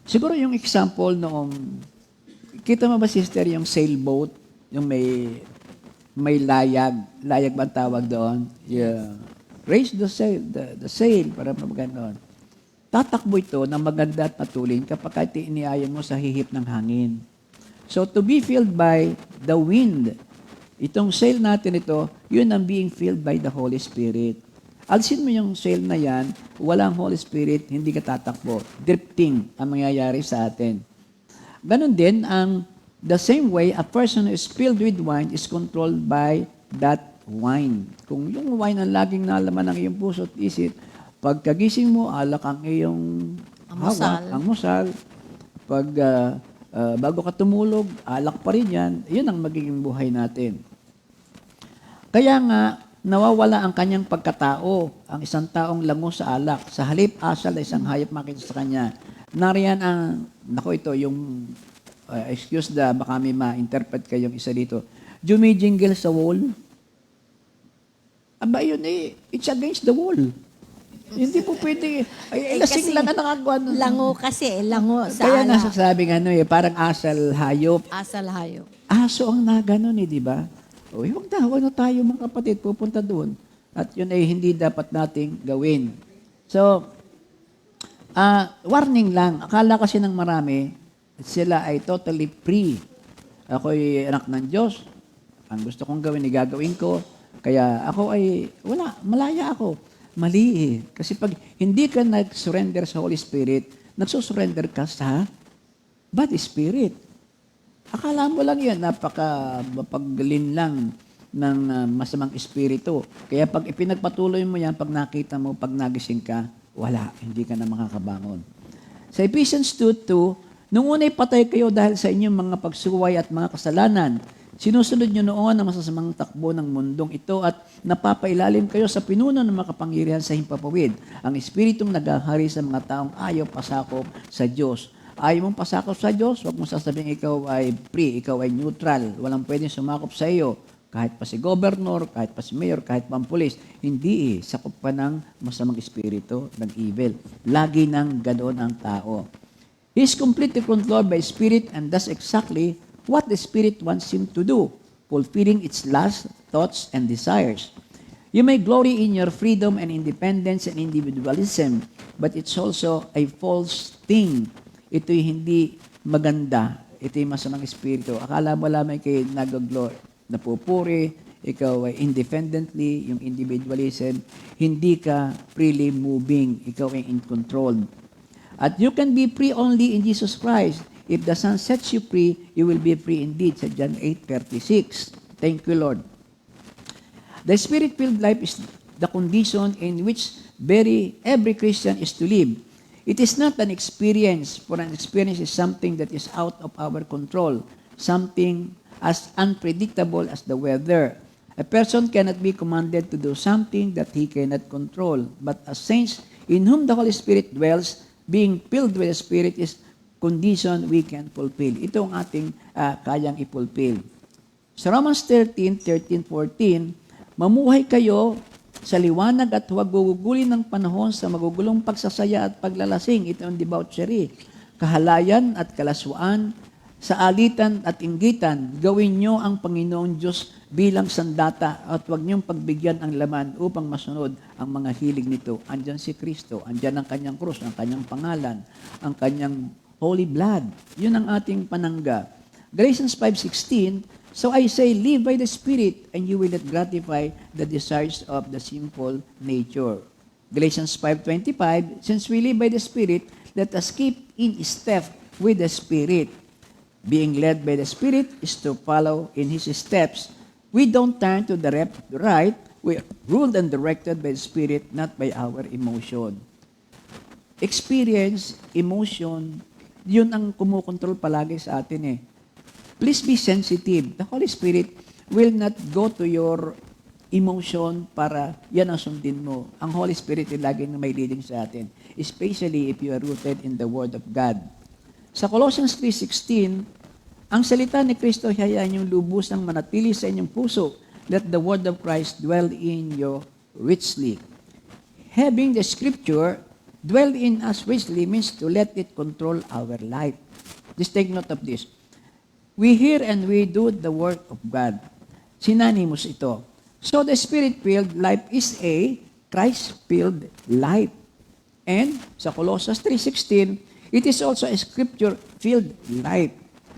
Siguro yung example noong, kita mo ba sister yung sailboat, yung may layag ba ang tawag doon? Yeah. Raise the sail, para maganoon. Tatakbo ito ng maganda at matulin kapag iniayan mo sa hihip ng hangin. So to be filled by the wind, itong sail natin ito, yun ang being filled by the Holy Spirit. Alisin mo yung sail na yan, walang Holy Spirit, hindi ka tatakbo. Drifting ang mangyayari sa atin. Ganon din, the same way, a person who is filled with wine is controlled by that wine. Kung yung wine ang laging nalaman ng iyong puso at isip, pagkagising mo, alak ang iyong hawak, ang musal. Pag bago ka tumulog, alak pa rin yan. Yun ang magiging buhay natin. Kaya nga, nawawala ang kanyang pagkatao, ang isang taong lango sa alak. Sa halip, asal na isang hayop makita sa kanya. Nariyan ang, ito yung, excuse baka may ma-interpret kayong isa dito. Jumijingle sa wall. Aba yun it's against the wall. Hindi po pwede. Lasing lang ang nakagawa. Lango kasi, lango sa Kaya ala. nasasabing parang asal hayop. Asal hayop. Aso ang naganon di ba? O, huwag na tayo mga kapatid, pupunta doon. At yun ay hindi dapat nating gawin. So, warning lang. Akala kasi ng marami, sila ay totally free. Ako'y anak ng Diyos. Ang gusto kong gawin, gagawin ko. Kaya ako ay, malaya ako. Mali eh. Kasi pag hindi ka nag-surrender sa Holy Spirit, nagsusurrender ka sa bad spirit. Akala mo lang yan, napaka-mapaggalin lang ng masamang espiritu. Kaya pag ipinagpatuloy mo yan, pag nakita mo, pag nagising ka, wala, hindi ka na makakabangon. Sa Ephesians 2:2, nung una'y patay kayo dahil sa inyong mga pagsuway at mga kasalanan, sinusunod nyo noon ang masasamang takbo ng mundong ito at napapailalim kayo sa pinuno ng makapangyarihan sa himpapawid. Ang Espiritong naghahari sa mga taong ayaw pasakop sa Diyos. Ayaw mong pasakop sa Diyos, huwag mong sasabihin ikaw ay free, ikaw ay neutral. Walang pwedeng sumakop sa iyo. Kahit pa si governor, kahit pa si mayor, kahit pa ang pulis. Hindi sakop pa ng masamang espiritu ng evil. Lagi nang ganoon ang tao. He is completely controlled by Spirit and that's exactly what the Spirit wants him to do, fulfilling its lust, thoughts, and desires. You may glory in your freedom and independence and individualism, but it's also a false thing. Ito'y hindi maganda. Ito'y masamang espiritu. Akala mo lamang kayo nag-glory, napupuri, ikaw ay independently, yung individualism, hindi ka freely moving, ikaw ay in control. At you can be free only in Jesus Christ. If the Son sets you free, you will be free indeed. Sa John 8:36. Thank you, Lord. The Spirit-filled life is the condition in which every Christian is to live. It is not an experience, for an experience is something that is out of our control, something as unpredictable as the weather. A person cannot be commanded to do something that he cannot control. But as saints in whom the Holy Spirit dwells, being filled with the Spirit is condition we can fulfill. Ito ang ating kayang i-fulfill. Sa Romans 13:14, mamuhay kayo sa liwanag at huwag gugugulin ng panahon sa magugulong pagsasaya at paglalasing. Ito ang debauchery. Kahalayan at kalaswaan, sa alitan at inggitan, gawin nyo ang Panginoon Diyos bilang sandata at huwag niyong pagbigyan ang laman upang masunod ang mga hilig nito. Andyan si Kristo, andyan ang kanyang krus, ang kanyang pangalan, ang kanyang holy blood. Yun ang ating panangga. Galatians 5:16, so I say, live by the Spirit, and you will not gratify the desires of the sinful nature. Galatians 5:25, since we live by the Spirit, let us keep in step with the Spirit. Being led by the Spirit is to follow in His steps. We don't turn to the right, we are ruled and directed by the Spirit, not by our emotion. Experience, emotion, yun ang kumukontrol palagi sa atin eh. Please be sensitive. The Holy Spirit will not go to your emotion para yan ang sundin mo. Ang Holy Spirit ay laging may leading sa atin. Especially if you are rooted in the Word of God. Sa Colossians 3:16, ang salita ni Kristo hayaan yung lubusang manatili sa inyong puso. Let the word of Christ dwell in you richly. Having the scripture dwell in us richly means to let it control our life. Just take note of this. We hear and we do the work of God. Synonymous ito. So the Spirit-filled life is a Christ-filled life. And sa Colossians 3:16, it is also a Scripture-filled life.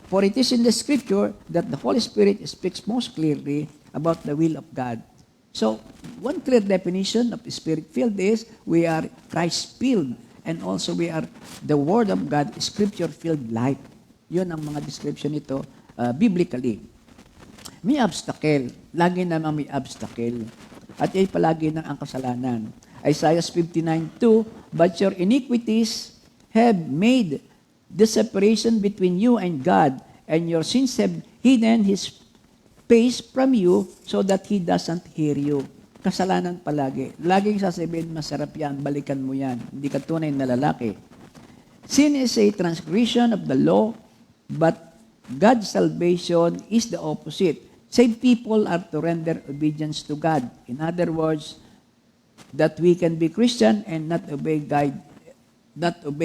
For it is in the Scripture that the Holy Spirit speaks most clearly about the will of God. So, one clear definition of Spirit-filled is we are Christ-filled and also we are the Word of God, Scripture-filled life. Yun ang mga description nito biblically. May obstacle. Lagi naman may obstacle. At yan palagi ng ang kasalanan. Isaiah 59:2, but your iniquities have made the separation between you and God, and your sins have hidden His face from you so that He doesn't hear you. Kasalanan palagi. Laging sasabihin, masarap yan, balikan mo yan. Hindi ka tunay na lalaki. Sin is a transgression of the law, but God's salvation is the opposite. Saved people are to render obedience to God. In other words, that we can be Christian and not obey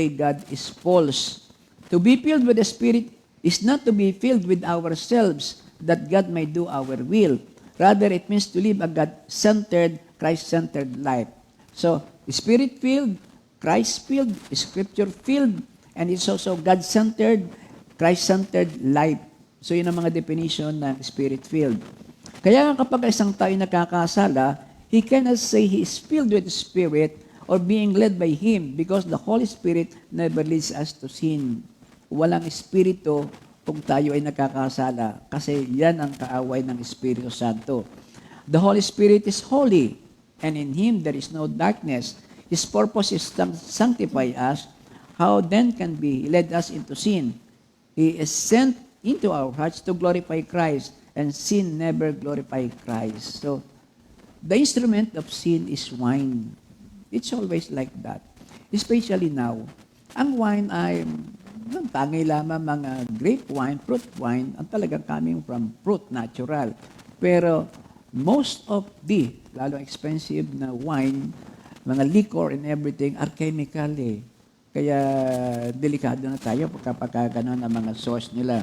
God is false. To be filled with the Spirit is not to be filled with ourselves, that God may do our will. Rather, it means to live a God-centered, Christ-centered life. So, Spirit-filled, Christ-filled, Scripture-filled, and it's also God-centered, Christ-centered life. So, yun ang mga definition ng Spirit-filled. Kaya kapag isang tao nakakasala, he cannot say he is filled with the Spirit or being led by Him because the Holy Spirit never leads us to sin. Walang Espiritu kung tayo ay nakakasala kasi yan ang kaaway ng Espiritu Santo. The Holy Spirit is holy and in Him there is no darkness. His purpose is to sanctify us. How then can He lead us into sin? He is sent into our hearts to glorify Christ, and sin never glorify Christ. So, the instrument of sin is wine. It's always like that. Especially now. Ang wine ay tangi lamang mga grape wine, fruit wine, ang talagang coming from fruit, natural. Pero most of the, lalo expensive na wine, mga liquor and everything are chemical eh. Kaya delikado na tayo pagka gano'n ang mga source nila.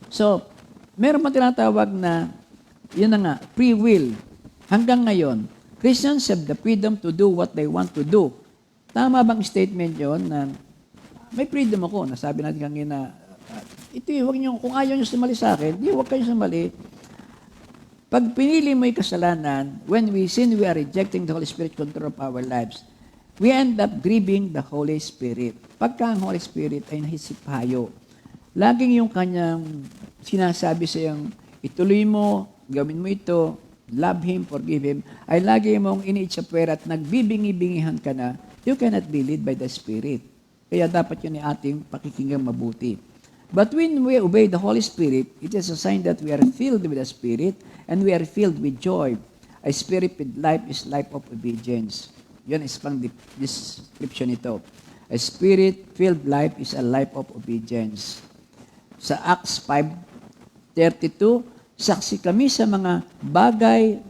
So, meron pa tinatawag na, yun na nga, free will. Hanggang ngayon, Christians have the freedom to do what they want to do. Tama bang statement yon na may freedom ako? Nasabi natin kanina, ito huwag niyo, kung ayaw niyo sumali sa akin, huwag kayo sumali. Pag pinili mo yung kasalanan, when we sin, we are rejecting the Holy Spirit control of our lives. We end up grieving the Holy Spirit. Pagka ang Holy Spirit ay nahisip-hayo, laging yung kanyang sinasabi sa iyong, ituloy mo, gawin mo ito, love Him, forgive Him, ay lagi mong iniitsapwera at nagbibingi-bingihan ka na, you cannot be led by the Spirit. Kaya dapat yun ay ating pakikinggang mabuti. But when we obey the Holy Spirit, it is a sign that we are filled with the Spirit and we are filled with joy. A spirit-filled life is life of obedience. Yan is pang description ito. A spirit-filled life is a life of obedience. Sa Acts 5:32, saksi kami sa mga bagay,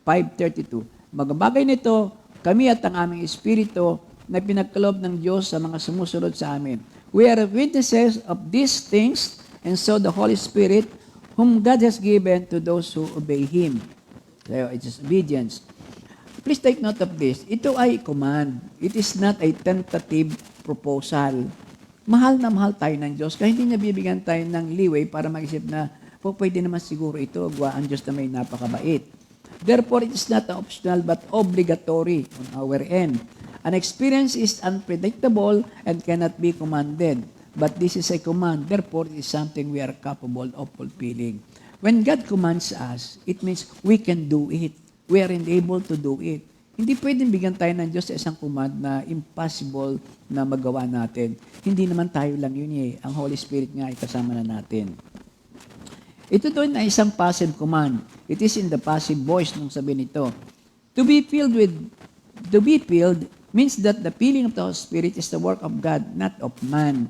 5:32. Mga bagay nito, kami at ang aming espiritu na pinagkaloob ng Diyos sa mga sumusunod sa amin. We are witnesses of these things, and so the Holy Spirit, whom God has given to those who obey Him. So it is obedience. Please take note of this. Ito ay command. It is not a tentative proposal. Mahal na mahal tayo ng Diyos, kaya hindi niya bibigyan tayo ng leeway para mag-isip na, pwede naman siguro ito, ang Diyos na may napakabait. Therefore, it is not optional but obligatory on our end. An experience is unpredictable and cannot be commanded. But this is a command. Therefore, it is something we are capable of fulfilling. When God commands us, it means we can do it. We are able to do it. Hindi pwedeng bigyan tayo ng Diyos sa isang command na impossible na magawa natin. Hindi naman tayo lang yun eh. Ang Holy Spirit nga ay kasama na natin. Ito doon ay isang passive command. It is in the passive voice nung sabi nito. To be filled means that the filling of the Holy Spirit is the work of God, not of man.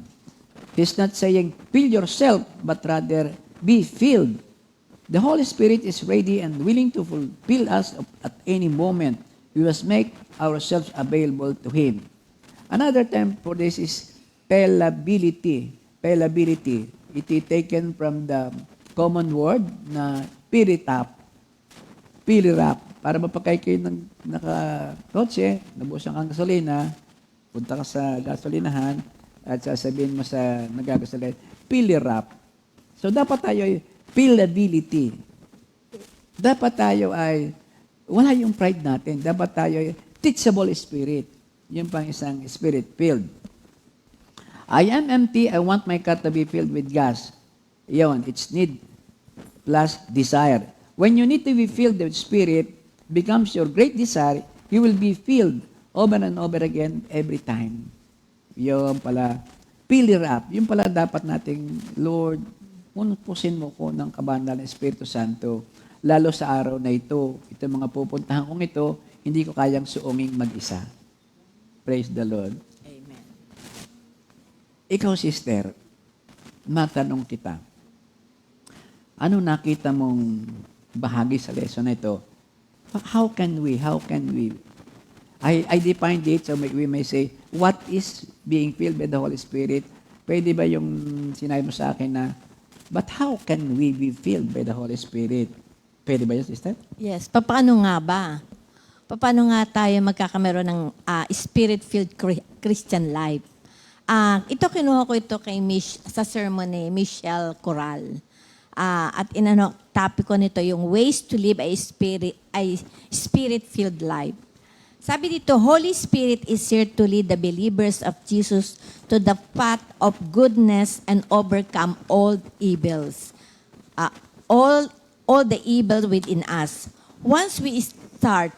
He's not saying, fill yourself, but rather, be filled. The Holy Spirit is ready and willing to fulfill us at any moment. We must make ourselves available to Him. Another term for this is fallibility. Fallibility. It is taken from the common word na piritap. Pilirap. Para mapakay kayo ng naka-kotse, nabuhos ang gasolina, punta ka sa gasolinahan, at sasabihin mo sa nagagasolina, pilirap. So dapat tayo ay fillability. Dapat tayo ay, wala yung pride natin. Dapat tayo ay teachable spirit. Yun pang isang spirit-filled. I am empty, I want my car to be filled with gas. Yun, it's need plus desire. When you need to be filled with spirit, becomes your great desire, you will be filled over and over again every time. Yun pala, fill it up. Yun pala dapat nating, Lord, punupusin mo ko ng kabanal ng Espiritu Santo. Lalo sa araw na ito, mga pupuntahan kong ito, hindi ko kayang suunging mag-isa. Praise the Lord. Amen. Ikaw, sister, matanong kita, ano nakita mong bahagi sa lesson na ito? How can we? I defined it, so we may say, what is being filled by the Holy Spirit? Pwede ba yung sinabi mo sa akin na, but how can we be filled by the Holy Spirit? Pwede ba yun, sister? Yes. Paano nga ba? Paano nga tayo magkakameron ng spirit-filled Christian life? Ito kinuha ko ito kay sa sermon ni Michelle Corral. At topic ko nito yung ways to live a spirit-filled life. Sabi dito, Holy Spirit is here to lead the believers of Jesus to the path of goodness and overcome all evils. All the evil within us. Once we start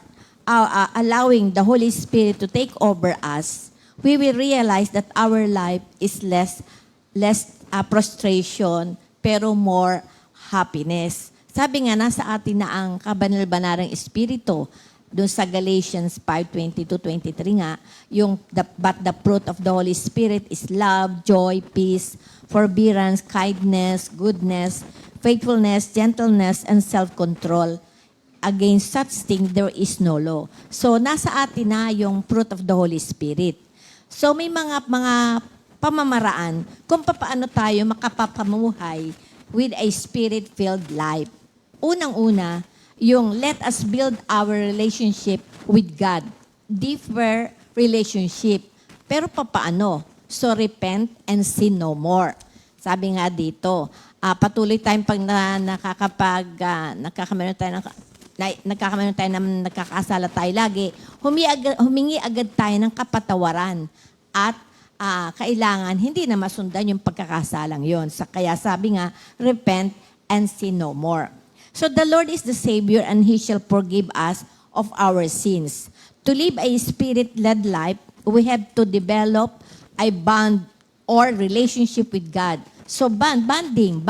allowing the Holy Spirit to take over us, we will realize that our life is less frustration, pero more happiness. Sabi nga, nasa atin na ang kabanal-banarang Espiritu. Doon sa Galatians 5:22-23 nga, but the fruit of the Holy Spirit is love, joy, peace, forbearance, kindness, goodness, faithfulness, gentleness, and self-control. Against such thing, there is no law. So, nasa atin na yung fruit of the Holy Spirit. So, may mga pamamaraan kung paano tayo makapapamuhay with a spirit-filled life. Unang-una, yung let us build our relationship with God. Deeper relationship. Pero paano? So repent and sin no more. Sabi nga dito, patuloy tayong pag nakakamaroon tayo ng nakakasala tayo lagi, humingi agad tayo ng kapatawaran. At kailangan hindi na masundan yung pagkakasalang yon. Kaya sabi nga, repent and sin no more. So the Lord is the Savior and He shall forgive us of our sins. To live a spirit-led life, we have to develop a bond or relationship with God. So bonding.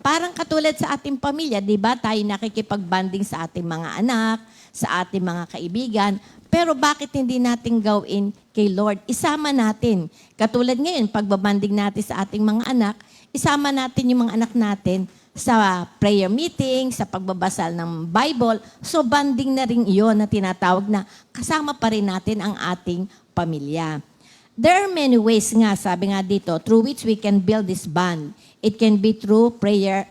Parang katulad sa ating pamilya, di ba? Tayo nakikipag-bonding sa ating mga anak, sa ating mga kaibigan. Pero bakit hindi natin gawin kay Lord? Isama natin. Katulad ngayon, pagbabanding natin sa ating mga anak, isama natin yung mga anak natin sa prayer meeting, sa pagbabasal ng Bible. So, banding na rin iyon na tinatawag na kasama pa rin natin ang ating pamilya. There are many ways nga, sabi nga dito, through which we can build this bond. It can be through prayer,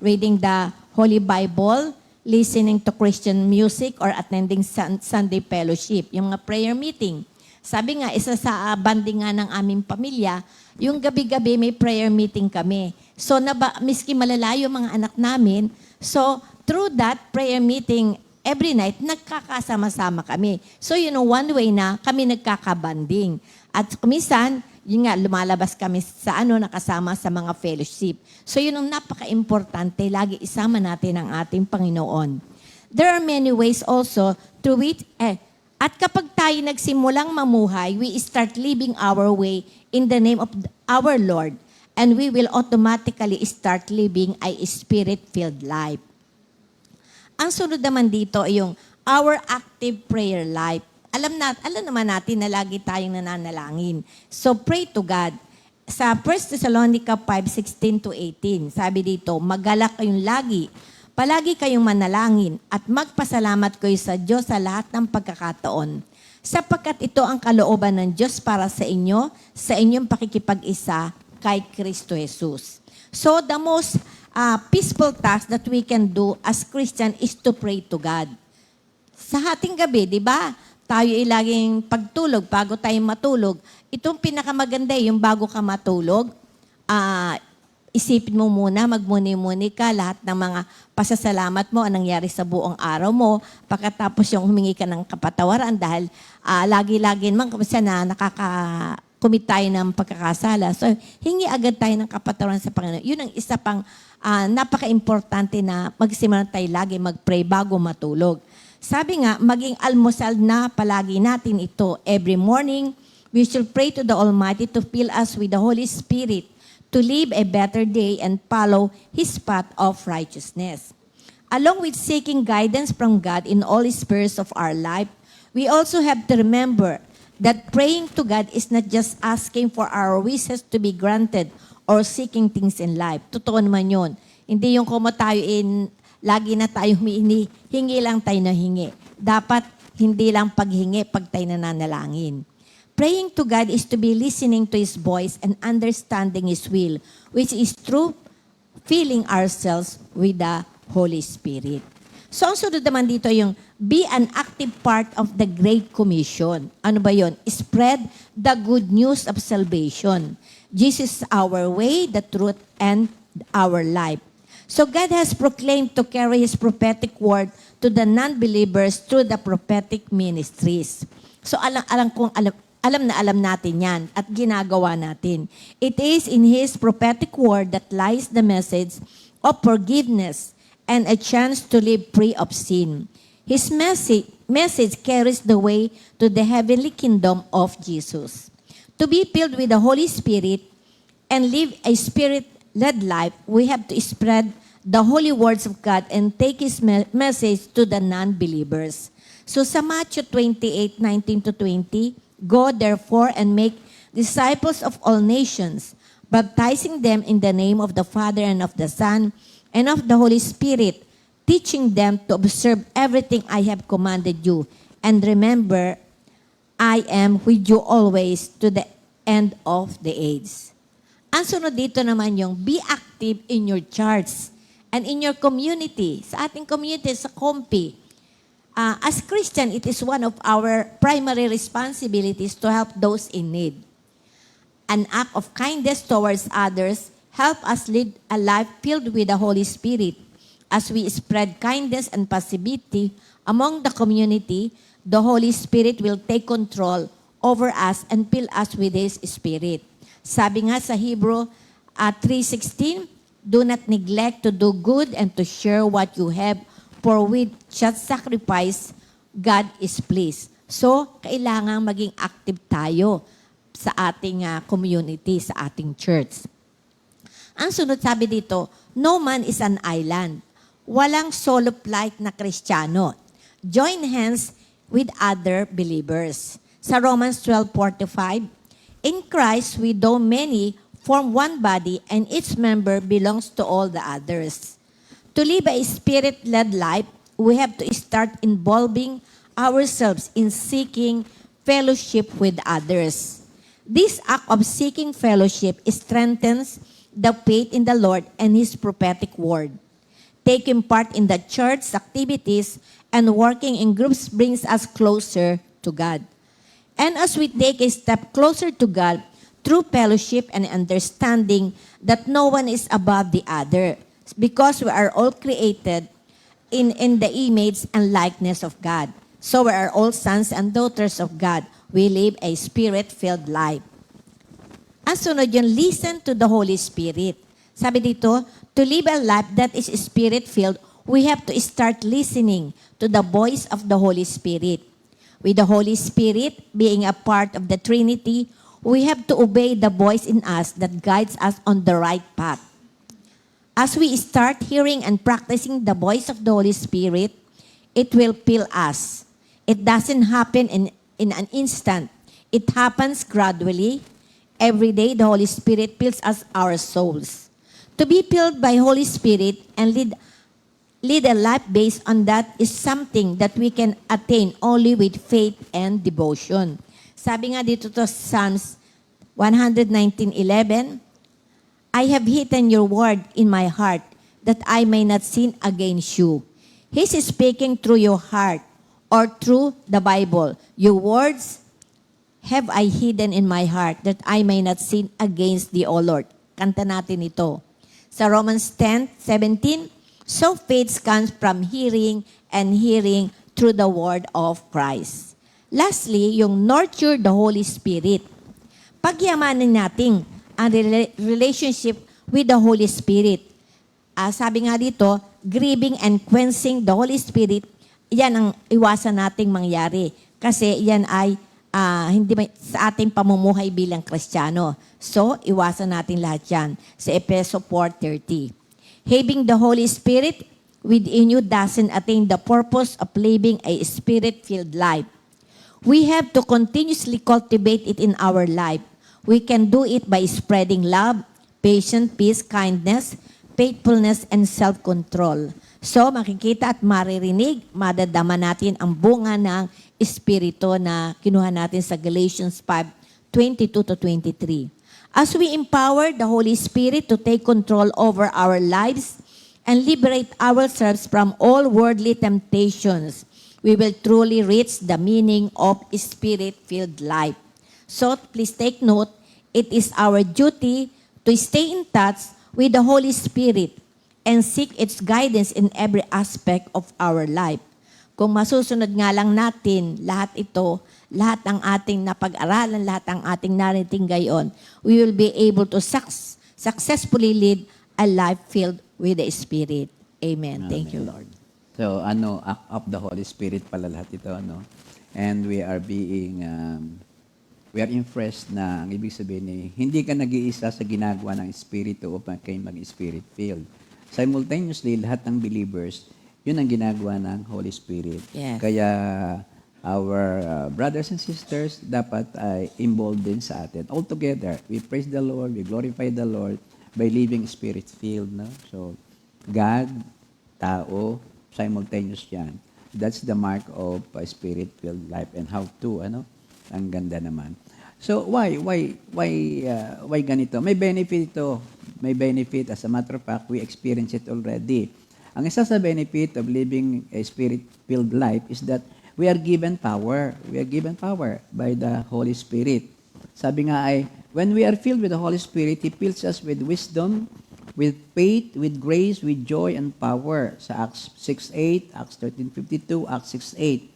reading the Holy Bible, listening to Christian music, or attending Sunday fellowship, yung mga prayer meeting. Sabi nga, isa sa banding nga ng aming pamilya, yung gabi-gabi may prayer meeting kami. So, miski malalayo mga anak namin, so through that prayer meeting, every night, nagkakasama-sama kami. So, one way na kami nagkakabanding. At kumisan, yun nga, lumalabas kami sa nakasama sa mga fellowship. So, yun ang napaka-importante, lagi isama natin ang ating Panginoon. There are many ways also through which, at kapag tayo nagsimulang mamuhay, we start living our way in the name of our Lord, and we will automatically start living a spirit-filled life. Ang sunod naman dito ay yung our active prayer life. Alam naman natin na lagi tayong nananalangin. So pray to God. sa 1 Thessalonica 5:16 to 18, sabi dito, magalak kayong lagi, palagi kayong manalangin, at magpasalamat kayo sa Diyos sa lahat ng pagkakataon, sapagkat ito ang kalooban ng Diyos para sa inyo, sa inyong pakikipag-isa kay Kristo Jesus. So the most peaceful task that we can do as Christian is to pray to God. Sa ating gabi, di ba? Tayo ay laging pagtulog, bago tayo matulog. Itong pinakamaganda, yung bago ka matulog, isipin mo muna, magmuni-muni ka, lahat ng mga pasasalamat mo, ang nangyari sa buong araw mo, pagkatapos yung humingi ka ng kapatawaran dahil lagi-lagi naman kasi na kumit tayo ng pagkakasala. So, hingi agad tayo ng kapatawaran sa Panginoon. Yun ang isa pang napaka-importante na magsimula tayo lagi mag-pray bago matulog. Sabi nga, maging almusal na palagi natin ito. Every morning, we should pray to the Almighty to fill us with the Holy Spirit to live a better day and follow His path of righteousness. Along with seeking guidance from God in all spheres of our life, we also have to remember that praying to God is not just asking for our wishes to be granted or seeking things in life. Totoo naman yun. Hindi yung kung tayo lagi na tayo hingi lang tayo na hingi. Dapat hindi lang paghingi pag tayo nananalangin. Praying to God is to be listening to His voice and understanding His will, which is through filling ourselves with the Holy Spirit. So, ang sunod naman dito yung be an active part of the Great Commission. Ano ba yun? Spread the good news of salvation. Jesus is our way, the truth, and our life. So, God has proclaimed to carry His prophetic word to the non-believers through the prophetic ministries. So, alam na alam natin yan at ginagawa natin. It is in His prophetic word that lies the message of forgiveness and a chance to live free of sin. His message carries the way to the heavenly kingdom of Jesus. To be filled with the Holy Spirit and live a Spirit-led life, we have to spread the holy words of God and take His message to the non-believers. So sa Matthew 28:19-20, go therefore and make disciples of all nations, baptizing them in the name of the Father and of the Son and of the Holy Spirit, teaching them to observe everything I have commanded you. And remember, I am with you always to the end of the age. Ang sunod dito naman yung be active in your church and in your community. Sa ating community, sa COMPI. As Christian, it is one of our primary responsibilities to help those in need. An act of kindness towards others help us lead a life filled with the Holy Spirit. As we spread kindness and positivity among the community, the Holy Spirit will take control over us and fill us with His Spirit. Sabi nga sa Hebrew 3:16, do not neglect to do good and to share what you have, for with such sacrifice, God is pleased. So, kailangan maging active tayo sa ating community, sa ating church. Ang sunod sabi dito, no man is an island. Walang solo flight na Kristiyano. Join hands with other believers. Sa Romans 12:45, in Christ we though many form one body and each member belongs to all the others. To live a Spirit-led life, we have to start involving ourselves in seeking fellowship with others. This act of seeking fellowship strengthens the faith in the Lord and His prophetic word. Taking part in the church activities and working in groups brings us closer to God. And as we take a step closer to God through fellowship and understanding that no one is above the other, because we are all created in the image and likeness of God. So we are all sons and daughters of God. We live a Spirit-filled life. Ang sunod yun, listen to the Holy Spirit. Sabi dito, to live a life that is Spirit-filled, we have to start listening to the voice of the Holy Spirit. With the Holy Spirit being a part of the Trinity, we have to obey the voice in us that guides us on the right path. As we start hearing and practicing the voice of the Holy Spirit, it will fill us. It doesn't happen in an instant. It happens gradually. Every day, the Holy Spirit fills us our souls. To be filled by Holy Spirit and lead a life based on that is something that we can attain only with faith and devotion. Sabi nga dito to Psalms 119:11, I have hidden your word in my heart that I may not sin against you. He's speaking through your heart or through the Bible. Your words have I hidden in my heart that I may not sin against thee, O Lord. Kanta natin ito. Sa Romans 10:17, so faith comes from hearing and hearing through the word of Christ. Lastly, yung nurture the Holy Spirit. Pagyamanin natin ang relationship with the Holy Spirit. Sabi nga dito, grieving and quenching the Holy Spirit, yan ang iwasan nating mangyari. Kasi yan ay sa ating pamumuhay bilang Kristiyano. So, iwasan natin lahat yan. Sa Efeso 4:30. Having the Holy Spirit within you doesn't attain the purpose of living a Spirit-filled life. We have to continuously cultivate it in our life. We can do it by spreading love, patience, peace, kindness, faithfulness, and self-control. So, makikita at maririnig, madadama natin ang bunga ng Espiritu na kinuha natin sa Galatians 5:22-23. As we empower the Holy Spirit to take control over our lives and liberate ourselves from all worldly temptations, we will truly reach the meaning of Spirit-filled life. So, please take note, it is our duty to stay in touch with the Holy Spirit and seek its guidance in every aspect of our life. Kung masusunod nga lang natin lahat ito, lahat ng ating napag-aralan, lahat ng ating nariting gayon, we will be able to successfully lead a life filled with the Spirit. Amen. Thank you, Lord. So, act of the Holy Spirit pala lahat ito, no? And we are impressed na ang ibig sabihin hindi ka nag-iisa sa ginagawa ng Espiritu upang kayo mag-Spirit filled. Simultaneously, lahat ng believers, yun ang ginagawa ng Holy Spirit. Yes. Kaya our brothers and sisters dapat ay involved din sa atin. All together, we praise the Lord, we glorify the Lord by living Spirit-filled. No? So, God, tao, simultaneous yan. That's the mark of a Spirit-filled life and how to, ang ganda naman. So, why ganito? May benefit ito. May benefit. As a matter of fact, we experience it already. Ang isa sa benefit of living a Spirit-filled life is that we are given power. We are given power by the Holy Spirit. Sabi nga ay, when we are filled with the Holy Spirit, He fills us with wisdom, with faith, with grace, with joy, and power. Sa Acts 6:8, Acts 13:52, Acts 6:8.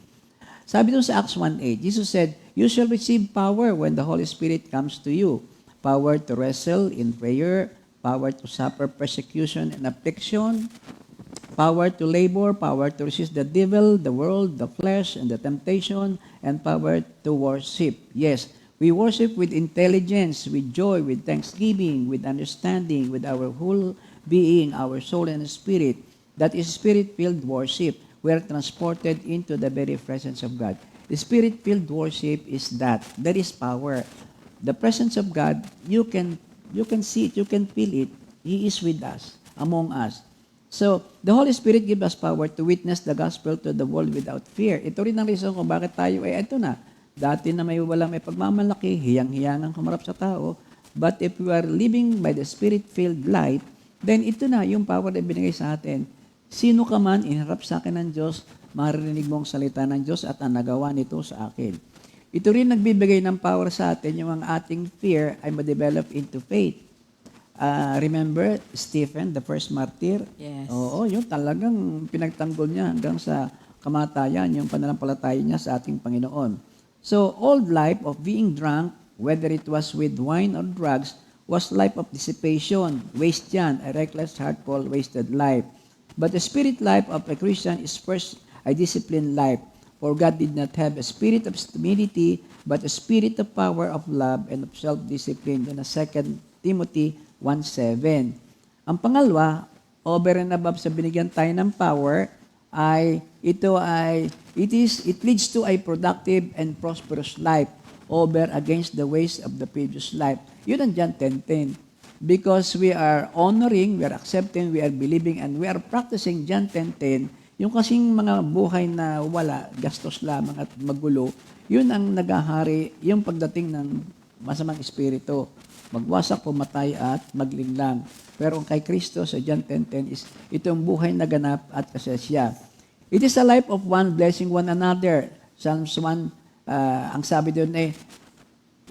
Sabi doon sa Acts 1:8, Jesus said, you shall receive power when the Holy Spirit comes to you. Power to wrestle in prayer, power to suffer persecution and affliction, power to labor, power to resist the devil, the world, the flesh, and the temptation, and power to worship. Yes, we worship with intelligence, with joy, with thanksgiving, with understanding, with our whole being, our soul and spirit. That is Spirit-filled worship. We are transported into the very presence of God. The Spirit-filled worship is that. That is power. The presence of God, you can see it, you can feel it. He is with us, among us. So, the Holy Spirit gives us power to witness the gospel to the world without fear. Ito rin ang reason kung bakit tayo ito na. Dati na may pagmamalaki, hiyang-hiyangang kumarap sa tao. But if we are living by the Spirit-filled life, then ito na yung power na binigay sa atin. Sino ka man, inharap sa akin ng Diyos, maririnig mo ang salita ng Diyos at ang nagawa nito sa akin. Ito rin nagbibigay ng power sa atin, yung ang ating fear ay ma-develop into faith. Remember Stephen, the first martyr? Yes. Oo, yun talagang pinagtanggol niya hanggang sa kamatayan, yung pananampalataya niya sa ating Panginoon. So, old life of being drunk, whether it was with wine or drugs, was life of dissipation. Waste yan, a reckless, hurtful, wasted life. But the spirit life of a Christian is first a disciplined life. For God did not have a spirit of timidity, but a spirit of power, of love, and of self-discipline. Yun na 2 Timothy 1:7. Ang pangalawa, over and above sa binigyan tayo ng power, it leads to a productive and prosperous life. over against the ways of the previous life. Yun ang John 10:10. Because we are honoring, we are accepting, we are believing, and we are practicing John 10:10, yung kasing mga buhay na wala, gastos lamang at magulo, yun ang naghahari, yung pagdating ng masamang espiritu. Magwasak, pumatay, at maglinglang. Pero ang kay Kristo sa John 10:10 is itong buhay na ganap at kasesya. It is a life of one blessing one another. Psalms 1, ang sabi doon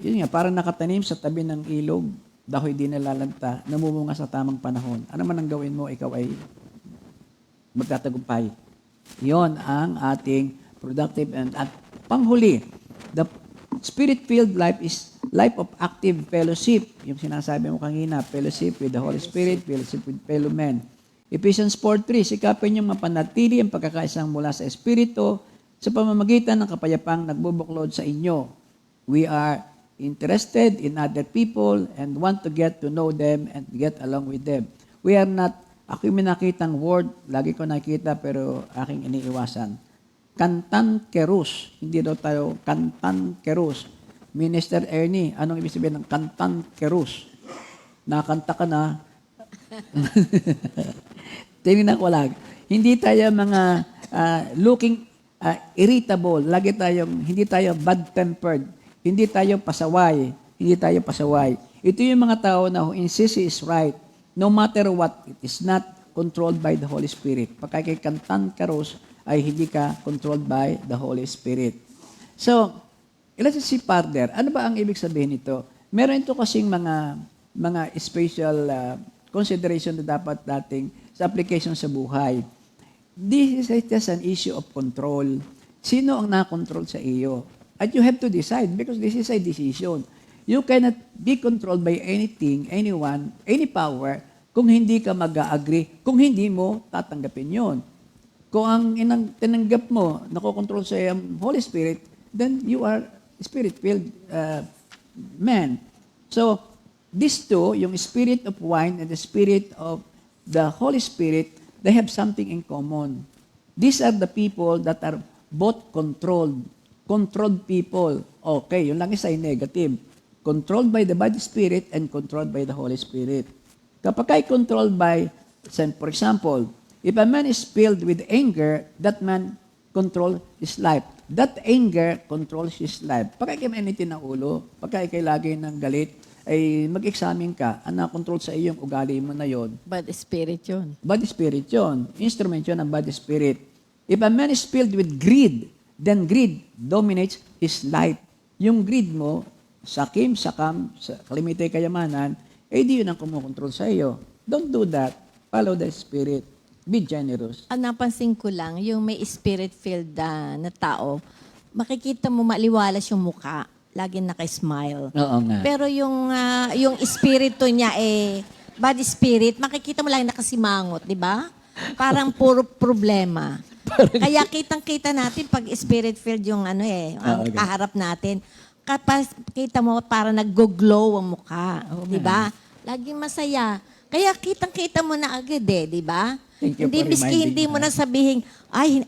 yun nga, parang nakatanim sa tabi ng ilog, dahil di nalalanta, namumunga sa tamang panahon. Ano man ang gawin mo, ikaw ay magtatagumpay. Yon ang ating productive and at panghuli, the spirit-filled life is life of active fellowship. Yung sinasabi mo kanina, fellowship with the Holy Spirit, fellowship with fellow men. Ephesians 4:3, sikapin niyong mapanatili ang pagkakaisang mula sa Espiritu sa pamamagitan ng kapayapang nagbubuklod sa inyo. We are interested in other people and want to get to know them and get along with them. We are not, ako yung nakitang word, lagi ko nakita pero aking iniiwasan. Kantankerus, hindi daw tayo kantankerus. Minister Ernie, anong ibig sabihin ng kantankerus? Nakanta ka na. Tingnan ko lang. Hindi tayo mga looking irritable. Hindi tayo bad-tempered. Hindi tayo pasaway. Ito yung mga tao na who insist is right. No matter what, it is not controlled by the Holy Spirit. Pagka kay kantankerus ay hindi ka controlled by the Holy Spirit. So, let's see further. Ano ba ang ibig sabihin nito? Meron ito kasing mga special consideration na dapat dating sa application sa buhay. This is just an issue of control. Sino ang na-control sa iyo? At you have to decide because this is a decision. You cannot be controlled by anything, anyone, any power kung hindi ka mag-agree, kung hindi mo tatanggapin yon. Kung ang tinanggap mo, nakokontrol sa Holy Spirit, then you are spirit-filled man. So, these two, yung spirit of wine and the spirit of the Holy Spirit, they have something in common. These are the people that are both controlled people. Okay, yun lang isa ay negative. Controlled by the body spirit and controlled by the Holy Spirit. Kapag ay controlled by, for example, if a man is filled with anger, that man control his life. That anger controls his life. Pagka kayo mainitin ng ulo, pagka kayo lagi ng galit, ay mag-examine ka, ang nakontrol sa iyong ugali mo na yon. Bad spirit yun. Body spirit yon. Instrument yon ng body spirit. If a man is filled with greed, then greed dominates his life. Yung greed mo, sakim, sakam, sa kalimitay kayamanan, di yun ang kumukontrol sa iyo. Don't do that. Follow the Spirit. Be generous. Ang napansin ko lang, yung may spirit-filled na tao, makikita mo maliwalas yung mukha. Laging naka-smile. Oo nga. Pero yung espiritu niya body spirit, makikita mo lang nakasimangot, di ba? Parang puro problema. Kaya kitang-kita natin pag spirit-filled yung ang Okay. kaharap natin. Kapag kita mo parang nag-glow ang mukha, di ba? Laging masaya. Kaya kitang-kita mo na agad di ba? Thank you Hindi for miski reminding hindi mo me. na sabihin, ay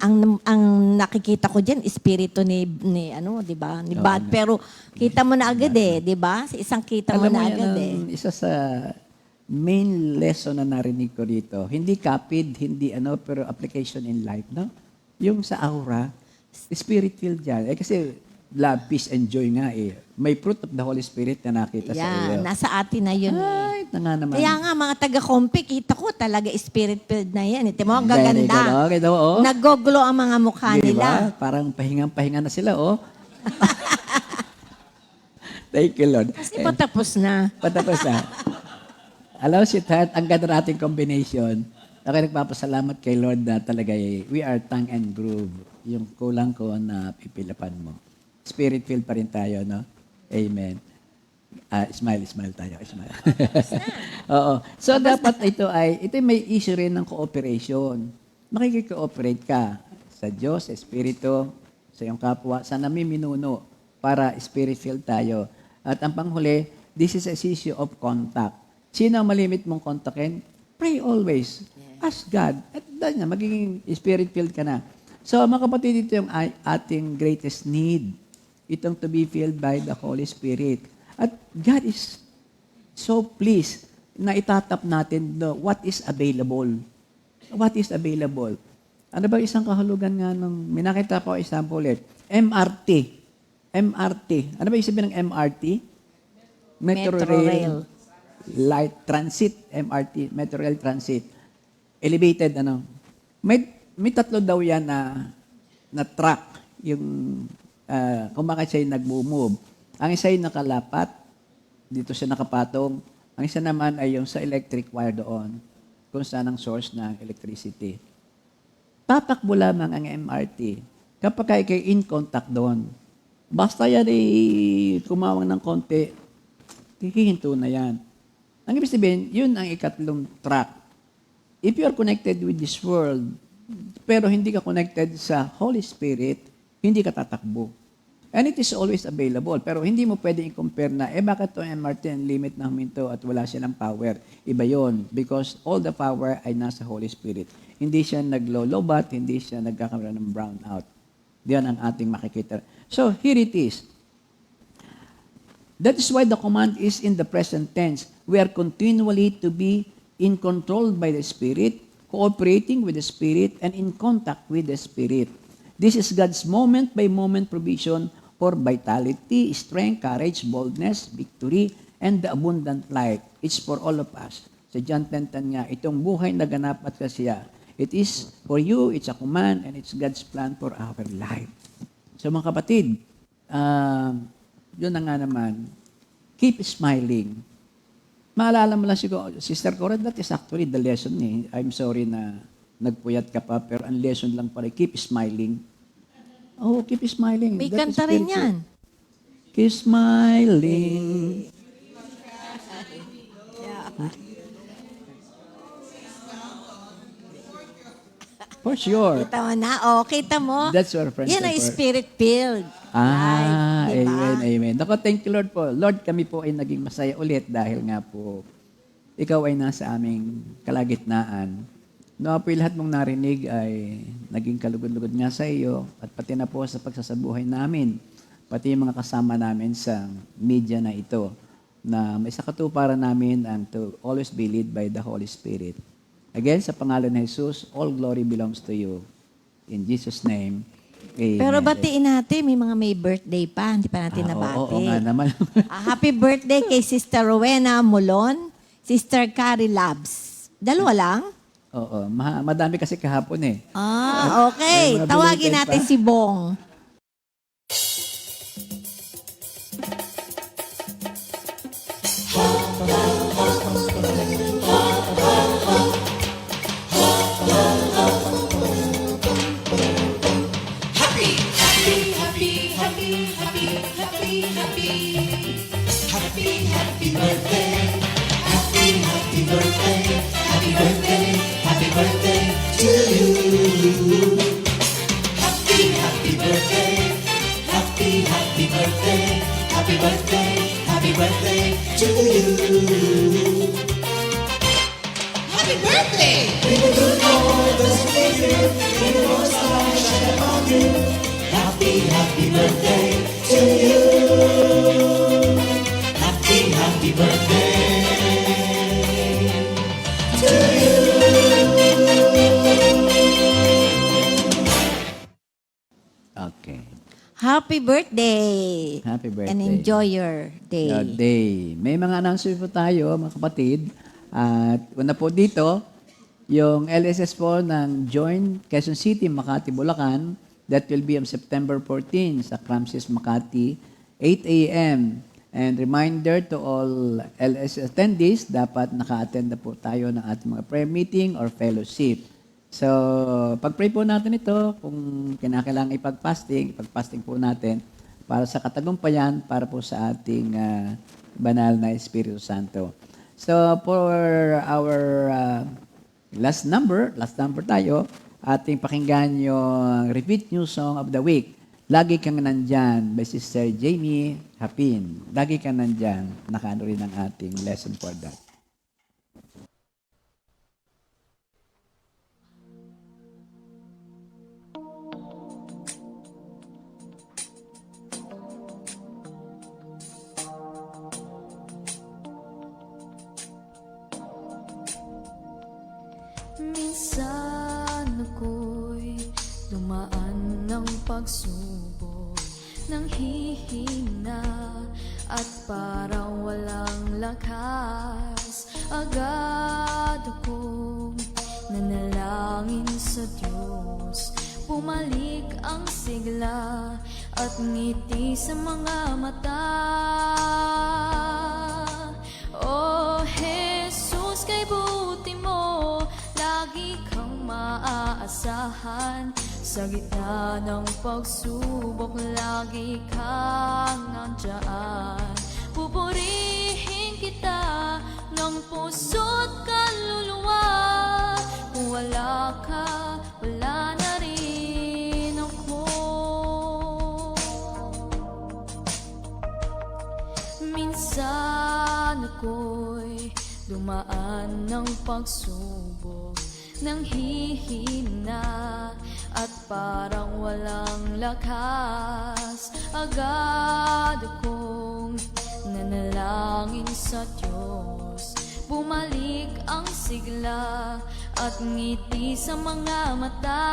ang nakikita ko diyan espiritu ni di ba? Ni bad, pero kita mo na agad di ba? Sa isang kita mo Alam mo na yan agad ang isa sa main lesson na narinig ko dito. Hindi kapid, hindi pero application in life, no? Yung sa aura, spirit-filled yan. Kasi love, peace, and joy nga May fruit of the Holy Spirit na nakita sa iyo. Nasa atin na yun Ay, na nga naman. Kaya nga, mga taga-kompi, kita ko talaga spirit-filled na yan. Ito mo, ang Very gaganda. good. Okay daw, Nag-glow ang mga mukha Di nila. ba? Parang pahingang-pahinga na sila, Thank you, Lord. Kasi patapos na. Patapos na. Alam, sweetheart, ang ganda nating combination. Ako nagpapasalamat kay Lord na talaga we are tongue and groove. Yung kulang ko na pipilapan mo. Spirit-filled pa rin tayo, no? Amen. Smile tayo. Smile. Oo. So, dapat ito may issue rin ng cooperation. Makikikooperate ka sa Diyos, sa Espiritu, sa iyong kapwa, sa namiminuno para spirit-filled tayo. At ang panghuli, this is a issue of contact. Sino ang malimit mong kontakin? Pray always. Ask God. At dahil na, magiging spirit-filled ka na. So, mga kapatid, ito yung ating greatest need. itong to be filled by the Holy Spirit. At God is so pleased na itatap natin what is available. What is available? Ano ba isang kahulugan nga nung minakita ko example ulit? MRT. MRT. Ano ba ibig sabihin ng MRT? Metro Rail. Light Transit. MRT. Metro Rail Transit. Elevated, ano. May tatlo daw yan na track. Yung, kung bakit siya nag-move. Ang isa ay nakalapat. Dito siya nakapatong. Ang isa naman ay yung sa electric wire doon. Kung saan ang source ng electricity. Tatakbo lamang ang MRT kapag kayo in contact doon. Basta yan kumawang ng konti, hihinto na yan. Ang ibig sabihin, yun ang ikatlong track. If you are connected with this world, pero hindi ka connected sa Holy Spirit, hindi ka tatakbo. And it is always available. Pero hindi mo pwede i-compare na, bakit itong MRT ang limit na huminto at wala silang power? Iba yon, because all the power ay nasa Holy Spirit. Hindi siya naglo-lobat, hindi siya nagkakaroon ng brownout. Diyan ang ating makikita. So, here it is. That is why the command is in the present tense. We are continually to be in control by the Spirit, cooperating with the Spirit, and in contact with the Spirit. This is God's moment-by-moment provision for vitality, strength, courage, boldness, victory, and the abundant life. It's for all of us. Sa John 10:10 nga, itong buhay na ganap at kasiya. It is for you, it's a command, and it's God's plan for our life. So mga kapatid, yun na nga naman, keep smiling. Maalala mo lang siguro, Sister Cora, that is actually the lesson eh. I'm sorry na nagpuyat ka pa, pero ang lesson lang pala, keep smiling. Oh, keep smiling. May That is kanta rin very yan. good. Keep smiling. For sure. Kita mo na, kita mo. That's your friend. Yan ay spirit-filled. Life, diba? Amen. Ako, thank you, Lord po. Lord, kami po ay naging masaya ulit dahil nga po, ikaw ay nasa aming kalagitnaan. No, po lahat mong narinig ay naging kalugod-lugod nga sa iyo at pati na po sa pagsasabuhay namin, pati yung mga kasama namin sa media na ito, na may sa katuparan namin ang to always be led by the Holy Spirit. Again, sa pangalan ni Jesus, all glory belongs to you. In Jesus' name, amen. Pero batiin natin, may birthday pa. Hindi pa natin nabati. Oo nga naman. Happy birthday kay Sister Rowena Molon, Sister Carrie Labs. Dalawa lang? Oo, madami kasi kahapon eh. Okay. May mga Tawagin belated natin pa. si Bong. Okay. Happy birthday. Happy birthday. And enjoy your day. Your day. May mga announcement po tayo, mga kapatid. At una po dito, yung LSS po ng Join Quezon City, Makati, Bulacan, that will be on September 14 sa Cramsis, Makati, 8 a.m. And reminder to all LSS attendees, dapat naka-attend na po tayo ng ating mga prayer meeting or fellowship. So, pag-pray po natin ito, kung kinakailangan ipag-fasting po natin para sa katagumpayan, para po sa ating banal na Espiritu Santo. So, for our last number tayo, ating pakinggan yung Repeat New Song of the Week. Lagi Kang Nandyan by Sister Jamie Hapin. Lagi Kang Nandyan. Nakaano rin ang ating lesson for that. Minsan ako'y dumaan ng pagsubok, nang hihina at parang walang lakas. Agad akong nanalangin sa Diyos, bumalik ang sigla at ngiti sa mga mata. Oh Jesus, kay buti mo, lagi kang maaasahan. Sa gitna ng pagsubok, lagi kang nandyan. Pupurihin kita ng puso't kaluluwa. Kung wala ka, wala na rin ako. Minsan ako'y dumaan ng pagsubok, nang hihina at parang walang lakas. Agad akong nanalangin sa Diyos, bumalik ang sigla at ngiti sa mga mata.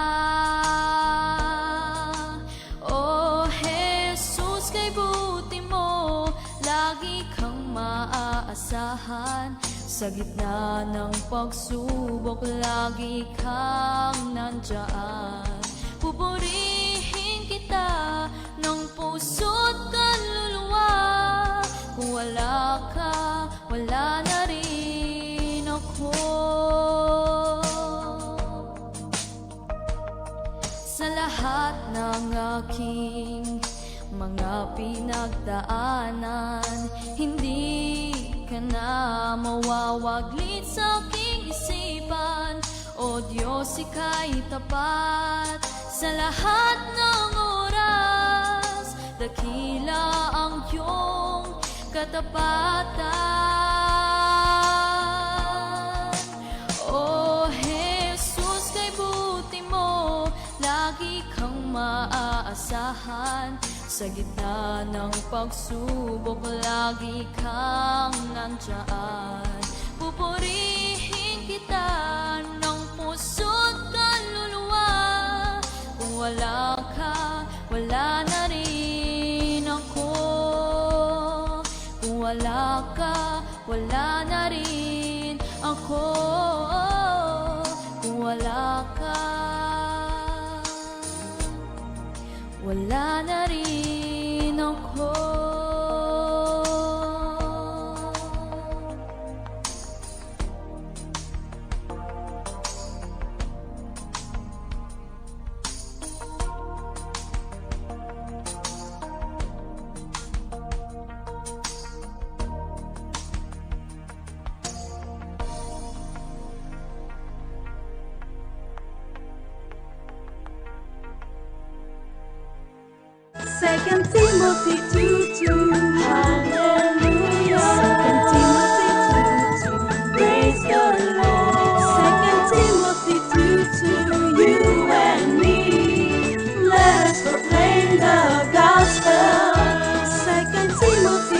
Oh Jesus, kay buti mo, lagi kang maaasahan. Sa gitna ng pagsubok, lagi kang nandyan. Pupurihin kita ng puso't kaluluwa. Kung wala ka, wala na rin ako. Sa lahat ng aking mga pinagdaanan, hindi ka na mawawaglit sa aking isipan. O Diyos, ika'y tapat sa lahat ng oras. Dakila ang iyong katapatan. O Jesus, kay buti mo, lagi kang maaasahan. Sa gitna ng pagsubok, lagi kang nandyan. Pupurihin kita ng puso't kaluluwa. Kung wala ka, wala na rin ako. Kung wala ka, wala na rin ako. Kung wala ka, wala na rin ako. Second Timothy 2:2. Hallelujah. Second Timothy 2:2. Praise the Lord. Second Timothy 2:2. You and me, let us proclaim the gospel. Second Timothy